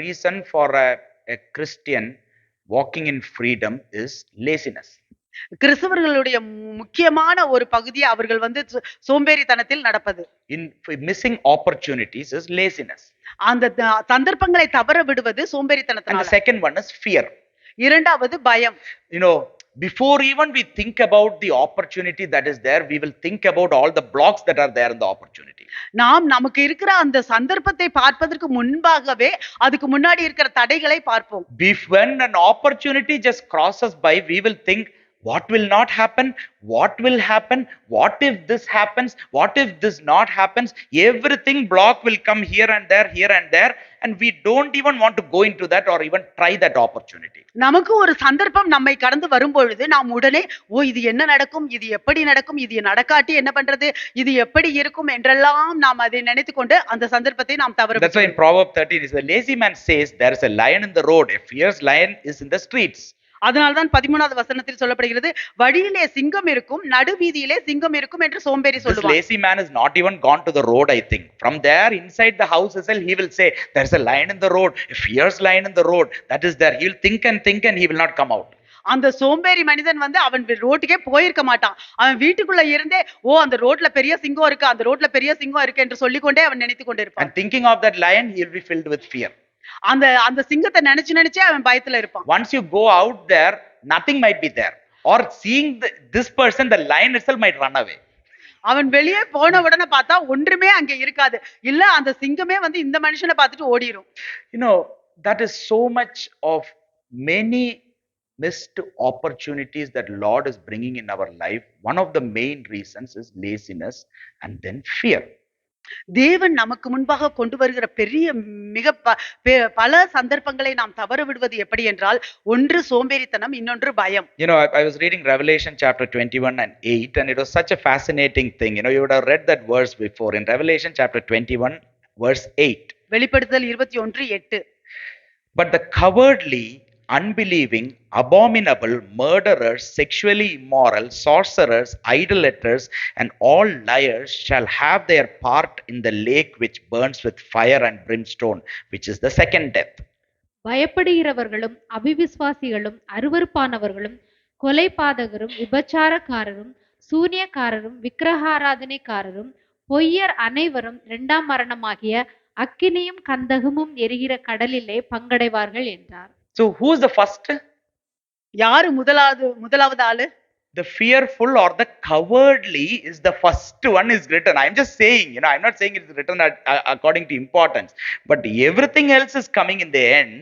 reason for a Christian walking in freedom is laziness. கிறிஸ்தவர்களுடைய முக்கியமான ஒரு பகுதி அவர்கள் சோம்பேறித்தனத்தில் நடப்பது. In missing opportunities is laziness. அந்த சந்தர்ப்பங்களை தவற விடுவது And the சோம்பேறித்தனத்தினால. second one is fear. இரண்டாவது பயம். You know, before even we think about the opportunity that is there, we will think about all the blocks that are there in the opportunity. நமக்கு இருக்கிற அந்த சந்தர்ப்பத்தை பார்ப்பதற்கு முன்பாகவே அதுக்கு முன்னாடி இருக்கிற தடைகளை பார்ப்போம். When an opportunity just crosses by, we will think, what will not happen? What will happen? What if this happens? What if this not happens? Everything block will come here and there, and we don't even want to go into that or even try that opportunity. நமக்கு ஒரு சந்தர்ப்பம் நம்மை கடந்து வரும்பொழுது நாம் உடனே இது என்ன நடக்கும், இது எப்படி நடக்கும், இது நடக்காட்டி என்ன பண்றது, இது எப்படி இருக்கும் என்றெல்லாம் நாம் அதை நினைத்துக்கொண்டு அந்த சந்தர்ப்பத்தை நாம் தவற. That's why in Proverbs 13 is, the lazy man says, there is a lion in the road, a fierce lion is in the streets. அதனால்தான் 13வது வசனத்தில் சொல்லப்படுகிறது, வழியிலே சிங்கம் இருக்கும், நடுவீதியிலே சிங்கம் இருக்கும் என்று சோம்பேறி This சொல்லுவான். lazy man has not even gone to the road, I think. From there, inside the house itself, he will say, there's a lion in the road, a fierce lion in the road, that is there. He will think and he will not come out. அந்த சோம்பேறி மனிதன் அவன் ரோட்டுக்கே போயிருக்க மாட்டான். அவன் வீட்டுக்குள்ள இருந்தே அந்த ரோட்ல பெரிய சிங்கம் இருக்கு, அந்த ரோட்ல பெரிய சிங்கம் இருக்கு என்று சொல்லிக்கொண்டே அவன் நினைத்து கொண்டிருப்பான். And thinking of that lion, he will be filled with fear. அந்த சிங்கத்தை நினைச்சே அவன் பயத்துல இருப்பான். Once you go out there, nothing might be there, or seeing this person, the lion itself might run away. அவன் வெளியே போன உடனே பார்த்தா ஒன்றுமே அங்க இருக்காது, இல்ல அந்த சிங்கமே இந்த மனுஷனை பார்த்துட்டு ஓடிரும். You know, that is so much of many missed opportunities that Lord is bringing in our life. One of the main reasons is laziness and then fear. தேவன் நமக்கு முன்பாக கொண்டு வருகிற பெரிய மிக பல சந்தர்ப்பங்களை நாம் தவற விடுவது எப்படி என்றால், ஒன்று சோம்பேறித்தனம், இன்னொன்று பயம். You know, I was reading Revelation chapter 21 and 8, and it was such a fascinating thing. You know, you would have read that verse before. In Revelation chapter 21 verse 8, வெளிப்படுத்தல் 21:8, but the cowardly, unbelieving, abominable, murderers, sexually immoral, sorcerers, idolaters, and all liars shall have their part in the lake which burns with fire and brimstone, which is the second death. பயப்படுகிறவர்களும் அவிவிசுவாசிகளும் அருவருப்பானவர்களும் கொலைபாதகரும் விபச்சாரக்காரரும் சூனியக்காரரும் விக்கிரகாராதனைக்காரரும் பொய்யர் அனைவரும் இரண்டாம் மரணமாகிய அக்கினியும் கந்தகமும் எரிகிற கடலிலே பங்கடைவார்கள் என்றார். So who is the first? யாரு முதலாவது ஆளு? The fearful or the cowardly is the first one is written. I'm just saying, you know, I'm not saying it's written according to importance, but everything else is coming in the end.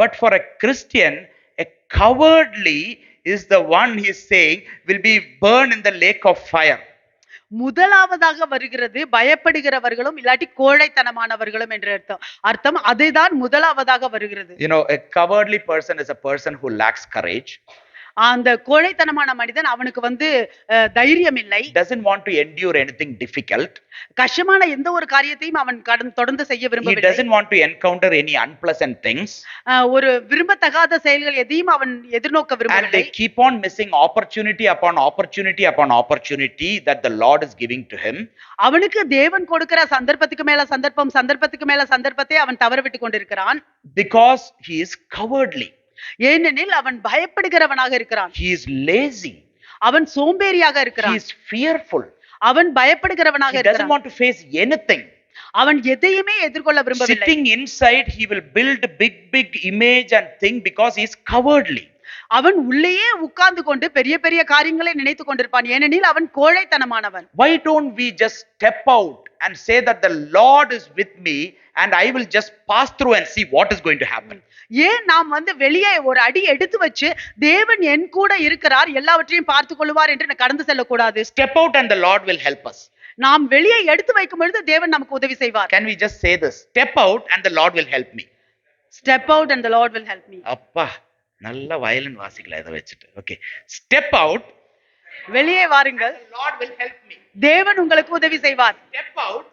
But for a Christian, a cowardly is the one he's saying will be burned in the lake of fire. முதலாவதாக வருகிறது பயப்படுகிறவர்களும் இல்லாட்டி கோழைத்தனமானவர்களும் என்ற அர்த்தம் அதுதான் முதலாவதாக வருகிறது. You know, a cowardly person is a person who lacks courage. அந்த கோழைத்தனமான மனிதன் அவனுக்கு தைரியம் இல்லை, doesn't want to endure anything difficult, கஷ்டமான எந்த ஒரு காரியத்தையும் அவன் தொடர்ந்து செய்ய he விரும்பவில்லை, doesn't want to encounter any unpleasant things, ஒரு விரும்பத்தகாத செயல்கள் எதையும் அவன் எதிர்நோக்க and விரும்பவில்லை. they keep on missing opportunity upon opportunity upon opportunity that the Lord is giving to him. அவனுக்கு தேவன் கொடுக்கிற சந்தர்ப்பத்துக்கு மேல சந்தர்ப்பத்துக்கு மேல சந்தர்ப்பத்தை அவன் தவற விட்டு கொண்டிருக்கிறான். Because he is cowardly, ஏனெனில் அவன் பயப்படுகிறவனாக இருக்கிறான். he is lazy, அவன் சோம்பேறியாக he இருக்கிறான். is fearful, அவன் பயப்படுகிறவனாக he doesn't இருக்கிறான். want to face anything. அவன் எதையுமே எதிர்கொள்ள விரும்பவில்லை. Sitting inside, he will build big image and think, because he is cowardly. அவன் உள்ளேயே உட்கார்ந்து கொண்டு பெரிய பெரிய காரியங்களை நினைத்து கொண்டிருப்பான், ஏனெனில் அவன் கோழைத்தனமானவன். Why don't we just step out and say that the Lord is with me and I will just pass through and see what is going to happen? ஏன் நாம் வந்து வெளியே ஒரு அடி எடுத்து வச்சு தேவன் என் கூட இருக்கிறார், எல்லாவற்றையும் பார்த்துக் கொள்வார் என்று கடந்து செல்லக்கூடாது? Step out and the Lord will help us. நாம் வெளியே எடுத்து வைக்கும் பொழுது தேவன் நமக்கு உதவி செய்வார். Can we just say this? Step out and the Lord will help me. Step out and the Lord will help me. அப்பா நல்ல வயலின் வாசிக்கல இதை வச்சுட்டு. ஓகே, ஸ்டெப் அவுட், வெளியே வாருங்கள், Lord will help me. தேவன் உங்களுக்கு உதவி செய்வார். Step out,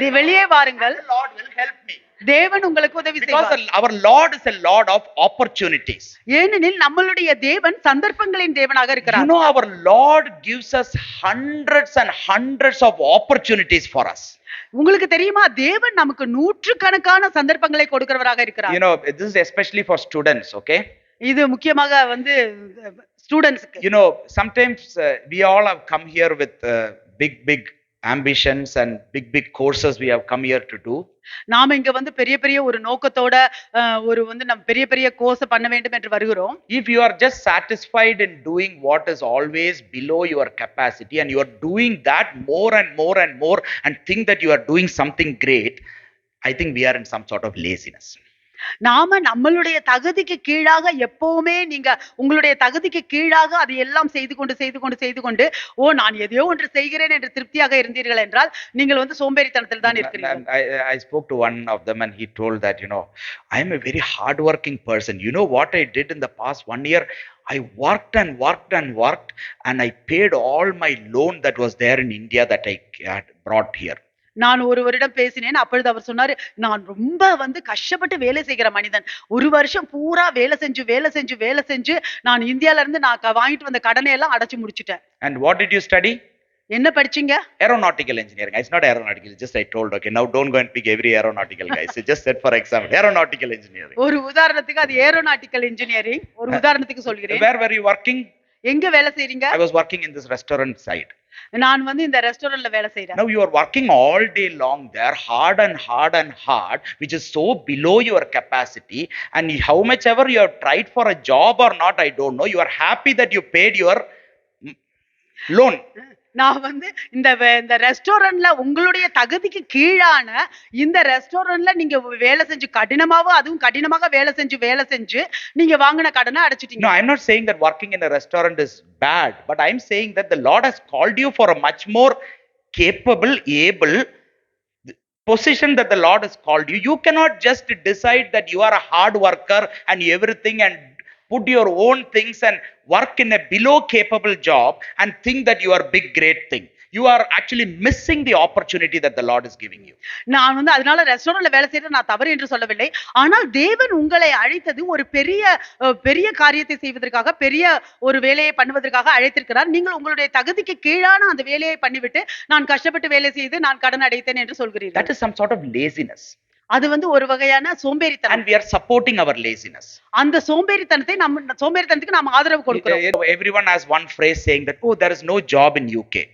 வெளியே வாருங்கள், Lord will help me. தேவன் உங்களுக்கு உதவி Because செய்வார். our Lord is a Lord of opportunities. ஏனெனில் நம்மளுடைய தேவன் சந்தர்ப்பங்களின் தேவனாக You இருக்கிறார். know, our Lord gives us hundreds and hundreds of opportunities for us. உங்களுக்கு தெரியுமா, தேவன் நமக்கு நூற்றுக்கணக்கான சந்தர்ப்பங்களை கொடுக்கிறவராக இருக்கிறார். You know, this is especially for students, okay? இது முக்கியமாக வந்து ஸ்டூடண்ட்ஸ்க்கு. You know, sometimes we all have come here with big ambitions and big courses we have come here to do. நாம இங்க வந்து பெரிய பெரிய ஒரு நோக்கத்தோட ஒரு வந்து நம்ம பெரிய பெரிய கோர்ஸ் பண்ண வேண்டும் என்று வருகிறோம். If you are just satisfied in doing what is always below your capacity and you are doing that more and more and more and think that you are doing something great, I think we are in some sort of laziness. நாம நம்மளுடைய தகுதிக்கு கீழாக எப்பவுமே நீங்க உங்களுடைய தகுதிக்கு கீழாக அதை எல்லாம் செய்து கொண்டு ஓ நான் எதையோ ஒன்று செய்கிறேன் என்று திருப்தியாக இருந்தீர்கள் என்றால் நீங்கள் வந்து சோம்பேறித்தனத்தில் தான் இருக்கிறீர்கள். I spoke to one of them and he told that, you know, I am a very hardworking person. You know what I did in the past 1 year? I worked and I paid all my loan that was there in India that I had brought here. நான் ஒருவரிடம் பேசினேன். அப்பொழுது அவர் சொன்னாரு, நான் ரொம்ப வந்து கஷ்டப்பட்டு வேலை செய்கிற மனிதன். ஒரு வருஷம் பூரா வேலை செஞ்சு நான் இந்தியால இருந்து நான் வாங்கிட்டு வந்த கடனை எல்லாம் அடைச்சு முடிச்சிட்டேன். And what did you study? என்ன படிச்சீங்க? Aeronautical engineering. It's not aeronautical. Just I told, okay, now don't go and pick every aeronautical guy. So just said for example, aeronautical engineering. ஒரு உதாரணத்துக்கு அது ஏரோநாட்டிக்கல் இன்ஜினியரிங். ஒரு உதாரணத்துக்கு சொல்கிறேன். Where were you working? எங்க வேலை செய்றீங்க? I was working in this restaurant side. நான் வந்து இந்த ரெஸ்டாரன்ட்ல வேலை செய்றேன். Now you are working all day long there, hard, which is so below your capacity, and how much ever you have tried for a job or not, I don't know, you are happy that you paid your loan. நான் வந்து இந்த ரெஸ்டாரன்ட்ல உங்களுடைய தகுதிக்கு கீழான இந்த ரெஸ்டாரன்ட்ல நீங்க வேலை செஞ்சு கடினமாக வேலை செஞ்சு நீங்க வாங்கின கடனை அடைச்சிட்டீங்க. No, I'm not saying that working in a restaurant is bad, but I'm saying that the Lord has called you for a much more capable, able position that the Lord has called you. You cannot just decide that you are a hard worker and everything and put your own things and work in a below capable job and think that you are big great thing. You are actually missing the opportunity that the Lord is giving you. நான் வந்து அதனால ரெஸ்டாரன்ட்ல வேலை செய்யறது நான் தவறு என்று சொல்லவில்லை. ஆனால் தேவன் உங்களை அழைத்தது ஒரு பெரிய காரியத்தை செய்வதற்காக, பெரிய ஒரு வேலையை பண்ணுவதற்காக அழைத்திருக்கிறார். நீங்கள் உங்களுடைய தகுதிக்கு கீழான அந்த வேலையை பண்ணிவிட்டு நான் கஷ்டப்பட்டு வேலை செய்து நான் கடன் அடைத்தேன் என்று சொல்கிறீர்கள். That is some sort of laziness. அது வந்து ஒரு வகையான சோம்பேறித்தனம். And we are supporting our laziness. அந்த சோம்பேறித்தனத்துக்கு நாம் ஆதரவு கொடுக்கிறோம். Everyone has one phrase saying that, oh, there is no job in UK.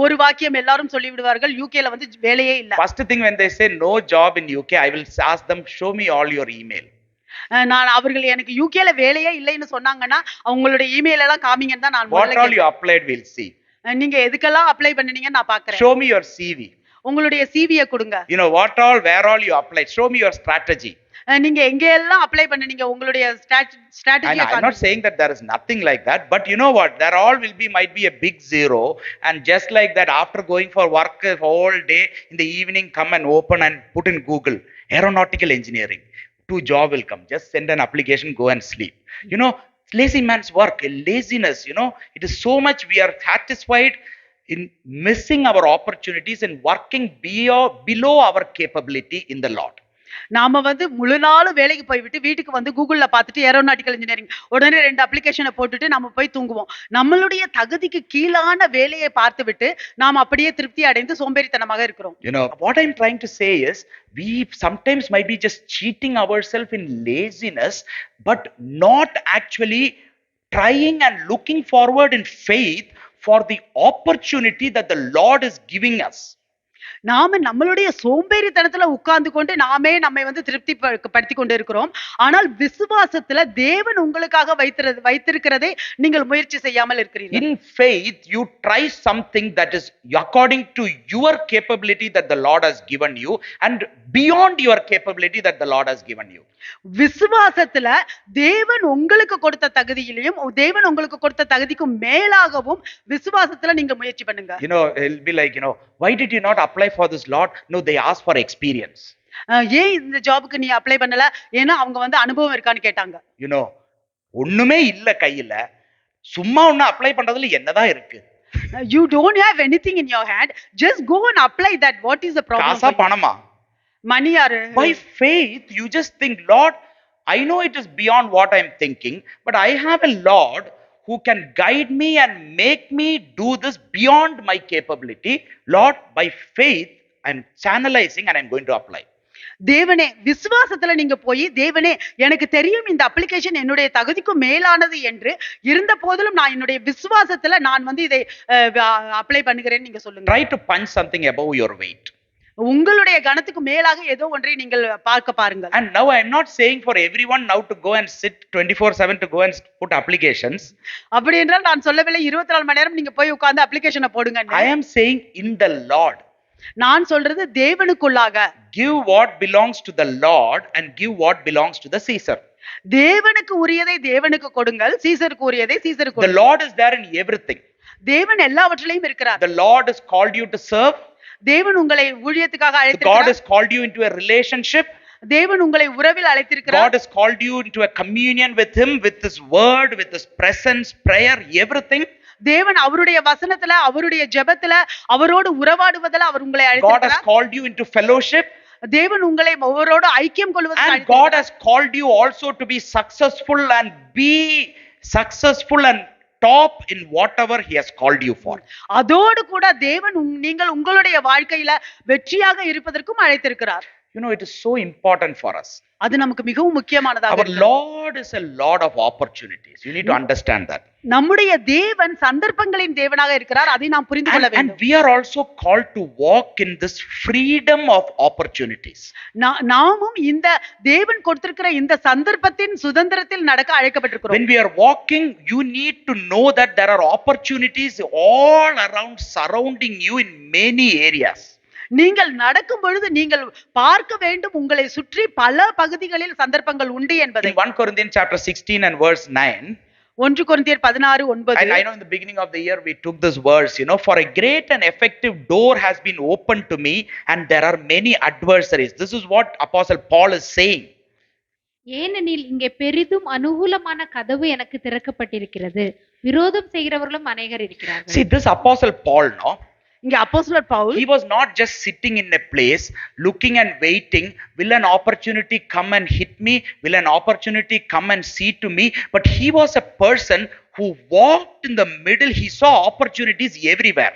ஒரு வாக்கியம் எல்லாரும் சொல்லி விடுவார்கள், யூகேல வந்து வேலையே இல்ல. First thing when they say no job in UK, I will ask them, show me all your email. நான் அவர்கள் எனக்கு யூகேல வேலையே இல்லைன்னு சொன்னாங்கன்னா அவங்களுடைய இமெயில் எல்லாம் காமிங்கன்னு தான் நான் What all you applied, we'll see. நீங்க எதுக்கெல்லாம் அப்ளை பண்ணீங்கன்னு நான் பார்க்கிறேன். Show me your CV. உங்களுடைய சிவியை கொடுங்க. You know what all, where all you applied. Show me your strategy. நீங்க எங்க எல்லாம் அப்ளை பண்ணீங்க, உங்களுடைய strategy. I'm not saying that there is nothing like that, but you know what, there all might be a big zero, and just like that, after going for work all day, in the evening come and open and put in Google aeronautical engineering, 2 job will come. Just send an application, go and sleep. You know, lazy man's work, laziness, you know, it is so much we are satisfied in missing our opportunities and working below our capability in the Lord. நாம வந்து முழு நாளும் வேலைக்கு போய்விட்டு வீட்டுக்கு வந்து கூகுள்ல பார்த்துட்டு ஏரோநாட்டிக்கல் இன்ஜினியரிங் உடனே 2 அப்ளிகேஷனை போட்டுட்டு நம்ம போய் தூங்குவோம். நம்மளுடைய தகுதிக்கு கீழான வேலையை பார்த்து விட்டு நாம் அப்படியே திருப்தி அடைந்து சோம்பேறித்தனமாக இருக்கிறோம். You know what I'm trying to say is, we sometimes might be just cheating ourselves in laziness, but not actually trying and looking forward in faith for the opportunity that the Lord is giving us. நாம நம்மளுடைய சோம்பேறித்தனத்துல உட்கார்ந்து கொண்டு நாமே நம்மை வந்து படுத்தி கொண்டு இருக்கிறோம். ஆனால் விசுவாசத்துல தேவன் உங்களுக்காக வைத்திருக்கிறதை நீங்கள் முயற்சி செய்யாமல் இருக்கிறீர்கள். In faith, you try something that is according to your capability that the Lord has given you and beyond your capability that the Lord has given you. விசுவாசத்துல தேவன் உங்களுக்கு கொடுத்த தகுதியிலையும் தேவன் உங்களுக்கு கொடுத்த தகுதிக்கும் மேலாகவும் விசுவாசத்துல நீங்க முயற்சி பண்ணுங்க. It'll be like, why did you not apply for this, Lord? No, they asked for experience. ஏன் இந்த ஜாபுக்கு நீ அப்ளை பண்ணல? ஏன்னா அவங்க வந்து அனுபவம் இருக்கான்னு கேட்டாங்க. ஒண்ணுமே இல்ல கையில, சும்மா ஒண்ணு அப்ளை பண்றதுல என்னதான் இருக்கு? You don't have anything in your hand, just go and apply that. What is the problem? காசா பணமா? Money or by faith you just think, Lord, I know it is beyond what I'm thinking, but I have a Lord who can guide me and make me do this beyond my capability. Lord, by faith I'm channelizing and I'm going to apply. தேவனே, விசுவாசத்துல நீங்க போய், தேவனே எனக்கு தெரியும் இந்த application என்னுடைய தகுதிக்கும் மேலானது என்று இருந்த போதிலும் நான் என்னுடைய விசுவாசத்துல நான் வந்து இதை அப்ளை பண்ணுகிறேன்னு நீங்க சொல்லுங்க. Try to punch something above your weight. உங்களுடைய கணத்துக்கு மேலாக ஏதோ ஒன்றை நீங்கள் பார்க்க பாருங்கள். And now I am not saying for everyone now to go and sit 24/7 to go and put applications. அப்படி என்றால் நான் சொல்லவில்லை 24 மணி நேரம் நீங்க போய் உட்கார்ந்து அப்ளிகேஷனை போடுங்க. I am saying in the Lord. நான் சொல்றது தேவனுக்குள்ளாக. Give what belongs to the Lord and give what belongs to the Caesar. தேவனுக்கு உரியதை தேவனுக்கு கொடுங்கள், சீசருக்கு உரியதை சீசருக்கு கொடுங்கள். The Lord is there in everything. தேவன் எல்லாவற்றிலும் இருக்கிறார். The Lord has called you to serve. தேவன் உங்களை ஊழியத்துக்காக அழைத்திருக்கிறார். God has called you into a relationship. தேவன் உங்களை உறவில் அழைத்திருக்கிறார். God has called you into a communion with him, with his word, with his presence, prayer, everything. தேவன் அவருடைய வசனத்துல, அவருடைய ஜெபத்துல, அவரோடு உறவாடுவதல அவர் உங்களை அழைத்திருக்கிறார். God has called you into fellowship. தேவன் உங்களை ஒவ்வொருவரோடு ஐக்கியம் கொள்வதற்கு and God has called you also to be successful and be successful and top in whatever he has called you for. அதோடு கூட தேவன் நீங்கள் உங்களுடைய வாழ்க்கையில வெற்றியாக இருப்பதற்கும் அழைத்திருக்கிறார். It is so important for us. அது நமக்கு மிகவும் முக்கியமானதாக இருக்கிறது. Our Lord is a Lord of opportunities. You need to understand that. நம்முடைய தேவன் சந்தர்ப்பங்களின் தேவனாக இருக்கிறார். அதை நாம் புரிந்து கொள்ள வேண்டும். And we are also called to walk in this freedom of opportunities. நாமும் இந்த தேவன் கொடுத்திருக்கிற இந்த சந்தர்ப்பத்தின் சுதந்திரத்தில் நடக்க அழைக்கப்பட்டிருக்கிறோம். When we are walking, you need to know that there are opportunities all around surrounding you in many areas. நீங்கள் நடக்கும் பொழுது நீங்கள் பார்க்க வேண்டும், உங்களை சுற்றி பல பகுதிகளில் சந்தர்ப்பங்கள் உண்டு என்பதை. In 1 Corinthians chapter 16 and verse 9, 1 Corinthians 16:9. I know in the beginning of the year we took this verse, for a great and effective door has been opened to me and there are many adversaries. This is what Apostle Paul is saying. ஏனெனில் இங்கே பெரிதும் அனுகூலமான கதவு எனக்கு திறக்கப்பட்டிருக்கிறது, விரோதம் செய்கிறவர்களும் அநேகர் இருக்கிறார்கள். See, this Apostle Paul, இங்க அப்போஸ்தலர் Pavul, he was not just sitting in a place looking and waiting, will an opportunity come and hit me, will an opportunity come and see to me, but he was a person who walked in the middle. He saw opportunities everywhere.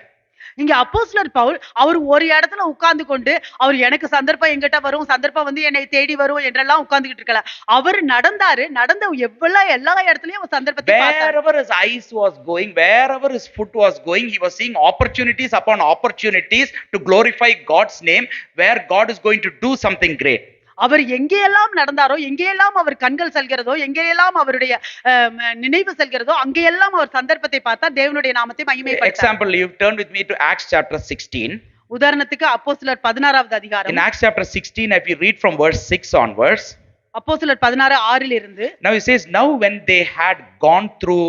இங்க அப்போஸ்தலர் பவுல் அவர் ஒரு இடத்துல உட்கார்ந்து கொண்டு அவர் எனக்கு சந்தர்ப்பம் எங்கிட்ட வரும், சந்தர்ப்பம் வந்து என்னை தேடி வரும் என்றெல்லாம் உட்கார்ந்துகிட்டு இருக்கல. அவர் நடந்த எல்லா இடத்துலயும் அவர் சந்தர்ப்பத்தை பார்த்தார். Wherever his eyes was going, wherever his foot was going, he was seeing opportunities upon opportunities to glorify God's name, where God is going to do something great. அவர் எங்கேயெல்லாம் நடந்தாரோ, எங்கேயெல்லாம் அவர் கண்கள் செல்கிறதோ, எங்கேயெல்லாம் அவருடைய நினைவு செல்கிறதோ, அங்கேயெல்லாம் அவர் சந்தர்ப்பத்தை பார்த்தார், தேவனுடைய நாமத்தை மகிமைப்படுத்தினார். Example, you turn with me to Acts chapter 16. உதாரணத்துக்கு அப்போஸ்தலர் 16வது அதிகாரம். In Acts chapter 16, if you read from verse 6 onwards, அப்போஸ்தலர் 16:6 இருந்து, now it says, now when they had gone through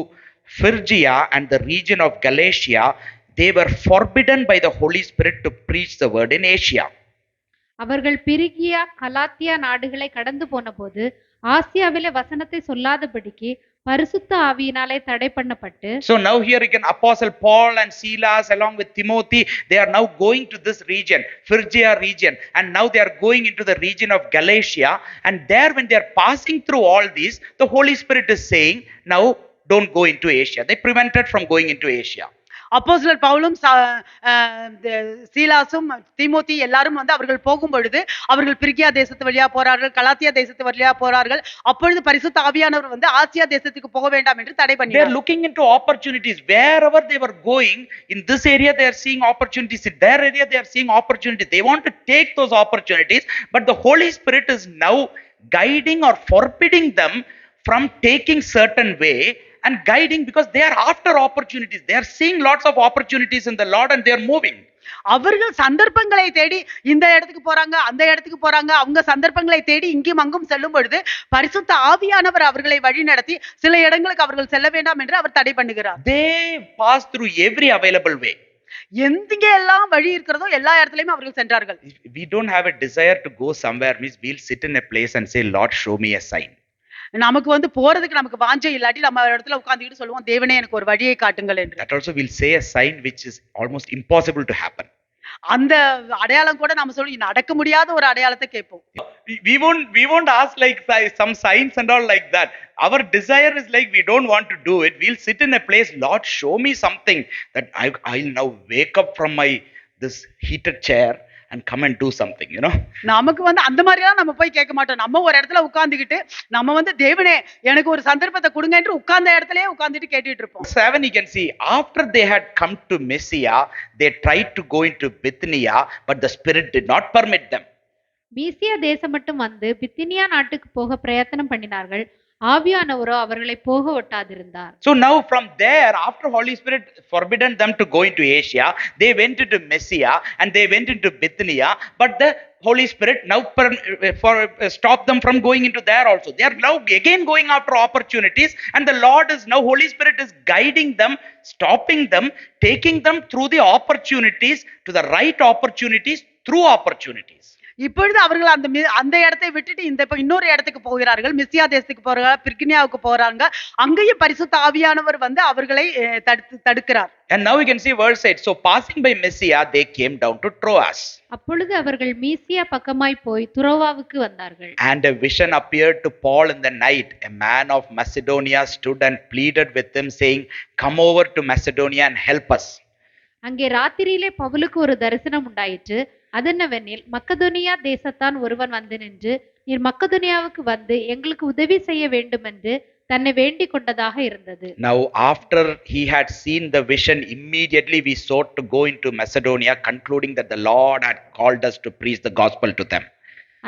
Phrygia and the region of Galatia, they were forbidden by the Holy Spirit to preach the word in Asia. அவர்கள் பிரிகியா Galatia நாடுகளை கடந்து போன போது ஆசியாவிலே வசனத்தை சொல்லாதபடிக்கு பரிசுத்த ஆவியினாலே தடை பண்ணப்பட்டு. So now here again Apostle Paul and Silas along with Timothy, they are now going to this region, Phrygia region, and now they are going into the region of Galatia, and there when they are passing through all these, the Holy Spirit is saying, now don't go into Asia. They prevented from going into Asia. அப்போஸ்தலர் பவுலும் சீலாசும் தீமோத்தி எல்லாரும் வந்து அவர்கள் போகும் பொழுது அவர்கள் பிரிகியா தேசத்து வழியா போறார்கள், கலாத்தியா தேசத்து வழியா போறார்கள். அப்பொழுது பரிசுத்த ஆவியானவர் வந்து ஆசியா தேசத்துக்கு போக வேண்டாம் என்று தடை They are பண்ணினார். looking into opportunities. Wherever they were going, in this area they are seeing opportunities. In their area they are seeing opportunities. They want to take those opportunities, but the Holy Spirit is now guiding or forbidding them from taking certain way and guiding, because they are after opportunities. They are seeing lots of opportunities in the Lord and they are moving. அவர்கள் சந்தர்ப்பங்களை தேடி இந்த இடத்துக்கு போறாங்க, அந்த இடத்துக்கு போறாங்க. அவங்க சந்தர்ப்பங்களை தேடி இங்கும் அங்கும் செல்லும் பொழுது பரிசுத்த ஆவியானவர் அவர்களை வழி நடத்தி சில இடங்களுக்கு அவர்கள் செல்ல வேண்டாம் என்று அவர் தடை பண்ணுகிறார். They pass through every available way. எங்க எல்லாம் வழி இருக்கிறதோ எல்லா இடத்துலயுமே அவர்கள் சென்றார்கள். If we don't have a desire to go somewhere, means we'll sit in a place and say, Lord, show me a sign. நமக்கு வந்து போறதுக்கு நமக்கு வாஞ்சை இல்லாட்டி நம்ம இடத்துல உட்கார்ந்துட்டு சொல்லுவோம், தேவனே எனக்கு ஒரு வழியை காட்டுங்கள் என்று. That also we'll say a sign which is almost impossible to happen. அந்த அடையாளம் கூட நாம சொல்லி நடக்க முடியாத ஒரு அடையாளத்தை கேட்போம். We won't ask like some signs and all like that. Our desire is like, we don't want to do it. We'll sit in a place, Lord, show me something that I'll now wake up from this heated chair and come and do something, you know. நமக்கு வந்து அந்த மாதிரி எல்லாம் நம்ம போய் கேட்க மாட்டோம். நம்ம ஒரு இடத்துல உட்கார்ந்துகிட்டு நம்ம வந்து தேவனே எனக்கு ஒரு சந்தர்ப்பத்தை கொடுங்க என்று உட்கார்ந்த இடத்துலயே உட்கார்ந்துட்டு கேட்டுட்டு இருப்போம். 7 you can see, after they had come to Mysia, they tried to go into Bithynia, but the Spirit did not permit them. மீசியா தேசம் மட்டும் வந்து பித்தினியா நாட்டுக்கு போக பிரயத்தனம் பண்ணினார்கள், ஆவியானவரோ அவர்களை போக ஒட்டாதிருந்தார். So now from there, after Holy Spirit forbidden them to go into Asia, they went into Mysia and they went into Bithynia, but the Holy Spirit now stopped them from going into there also. They are now again going after opportunities, and the Lord is now, Holy Spirit is guiding them, stopping them, taking them through the opportunities to the right opportunities through opportunities. இப்பொழுது அவர்கள் அந்த இடத்தை விட்டுட்டு இந்த இன்னொரு இடத்துக்கு போகிறார்கள். மிசியா தேசத்துக்கு போறாங்க, பிர்கினியாவுக்கு போறாங்க. அங்கேயும் பரிசுத்த ஆவியானவர் வந்து அவர்களை தடுக்கிறார். And now you can see verse 8. So passing by Mysia, they came down to Troas. அப்பொழுது அவர்கள் மீசியா பக்கமாய் போய் துரோவாவுக்கு வந்தார்கள். And a vision appeared to Paul in the night. A man of Macedonia stood and pleaded with him, saying, "Come over to Macedonia and help us." அங்கே ராத்திரியிலே பவுலுக்கு ஒரு தரிசனம் உண்டாயிற்று. அதென்னவெனில், மக்கதோனியா தேசத்தான் ஒருவன் வந்து நின்று, நீர் மக்கதோனியாவுக்கு வந்து எங்களுக்கு உதவி செய்ய வேண்டும் என்று தன்னை வேண்டிக் கொண்டதாக இருந்தது. Now after he had seen the vision, immediately we sought to go into Macedonia, concluding that the Lord had called us to preach the gospel to them.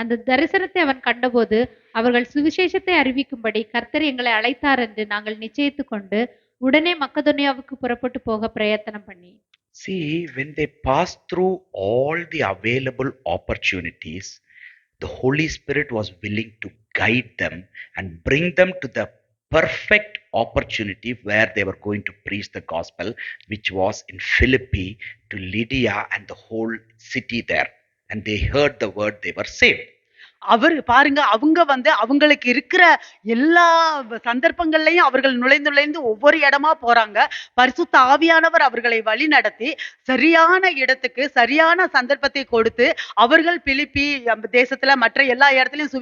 அந்த தரிசனத்தை அவன் கண்டபோது, அவர்கள் சுவிசேஷத்தை அறிவிக்கும்படி கர்த்தர் எங்களை அழைத்தார் என்று நாங்கள் நிச்சயித்துக் கொண்டு உடனே மக்கதோனியாவுக்கு புறப்பட்டு போக பிரயத்தனம் பண்ணி. See, when they passed through all the available opportunities, the Holy Spirit was willing to guide them and bring them to the perfect opportunity where they were going to preach the gospel, which was in Philippi to Lydia and the whole city there. And they heard the word, they were saved. அவர் பாருங்க, அவங்க வந்து அவங்களுக்கு இருக்கிற எல்லா சந்தர்ப்பங்கள்லயும் அவர்கள் நுழைந்து ஒவ்வொரு இடமா போறாங்க. பரிசுத்த ஆவியானவர் அவர்களை வழி நடத்தி சரியான இடத்துக்கு சரியான சந்தர்ப்பத்தை கொடுத்து அவர்கள் பிலிப்பி தேசத்துல மற்ற எல்லா இடத்துலயும்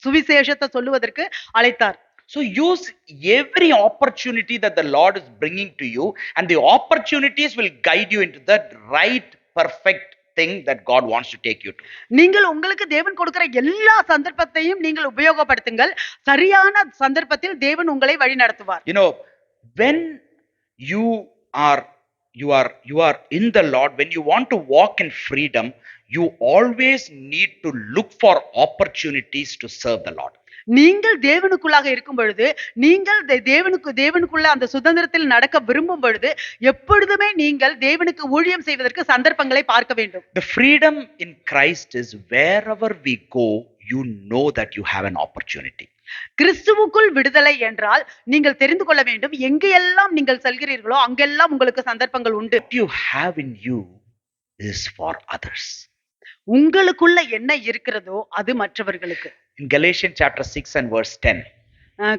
சுவிசேஷத்தை சொல்லுவதற்கு அழைத்தார். So use every opportunity that the Lord is bringing to you, and the opportunities will guide you into the right, perfect thing that God wants to take you to. நீங்கள் உங்களுக்கு தேவன் கொடுக்கிற எல்லா சந்தர்ப்பத்தையும் நீங்கள் உபயோகப்படுத்துங்கள். சரியான சந்தர்ப்பத்தில் தேவன் உங்களை வழி நடத்துவார். You know, when you are in the Lord, when you want to walk in freedom, you always need to look for opportunities to serve the Lord. நீங்கள் தேவனுக்குள்ளாக இருக்கும் பொழுது, நீங்கள் தேவனுக்குள்ள அந்த சுதந்திரத்தில் நடக்க விரும்பும் பொழுது எப்பொழுதுமே நீங்கள் தேவனுக்கு ஊழியம் செய்வதற்கு சந்தர்ப்பங்களை பார்க்க வேண்டும். The freedom in Christ is wherever we go, you know that you have an opportunity. கிறிஸ்துவுக்குள் விடுதலை என்றால் நீங்கள் தெரிந்து கொள்ள வேண்டும், எங்கெல்லாம் நீங்கள் செல்கிறீர்களோ அங்கெல்லாம் உங்களுக்கு சந்தர்ப்பங்கள் உண்டு. What you have in you is for others. உங்களுக்குள்ள என்ன இருக்கிறதோ அது மற்றவர்களுக்கு. In Galatians chapter 6 and verse 10,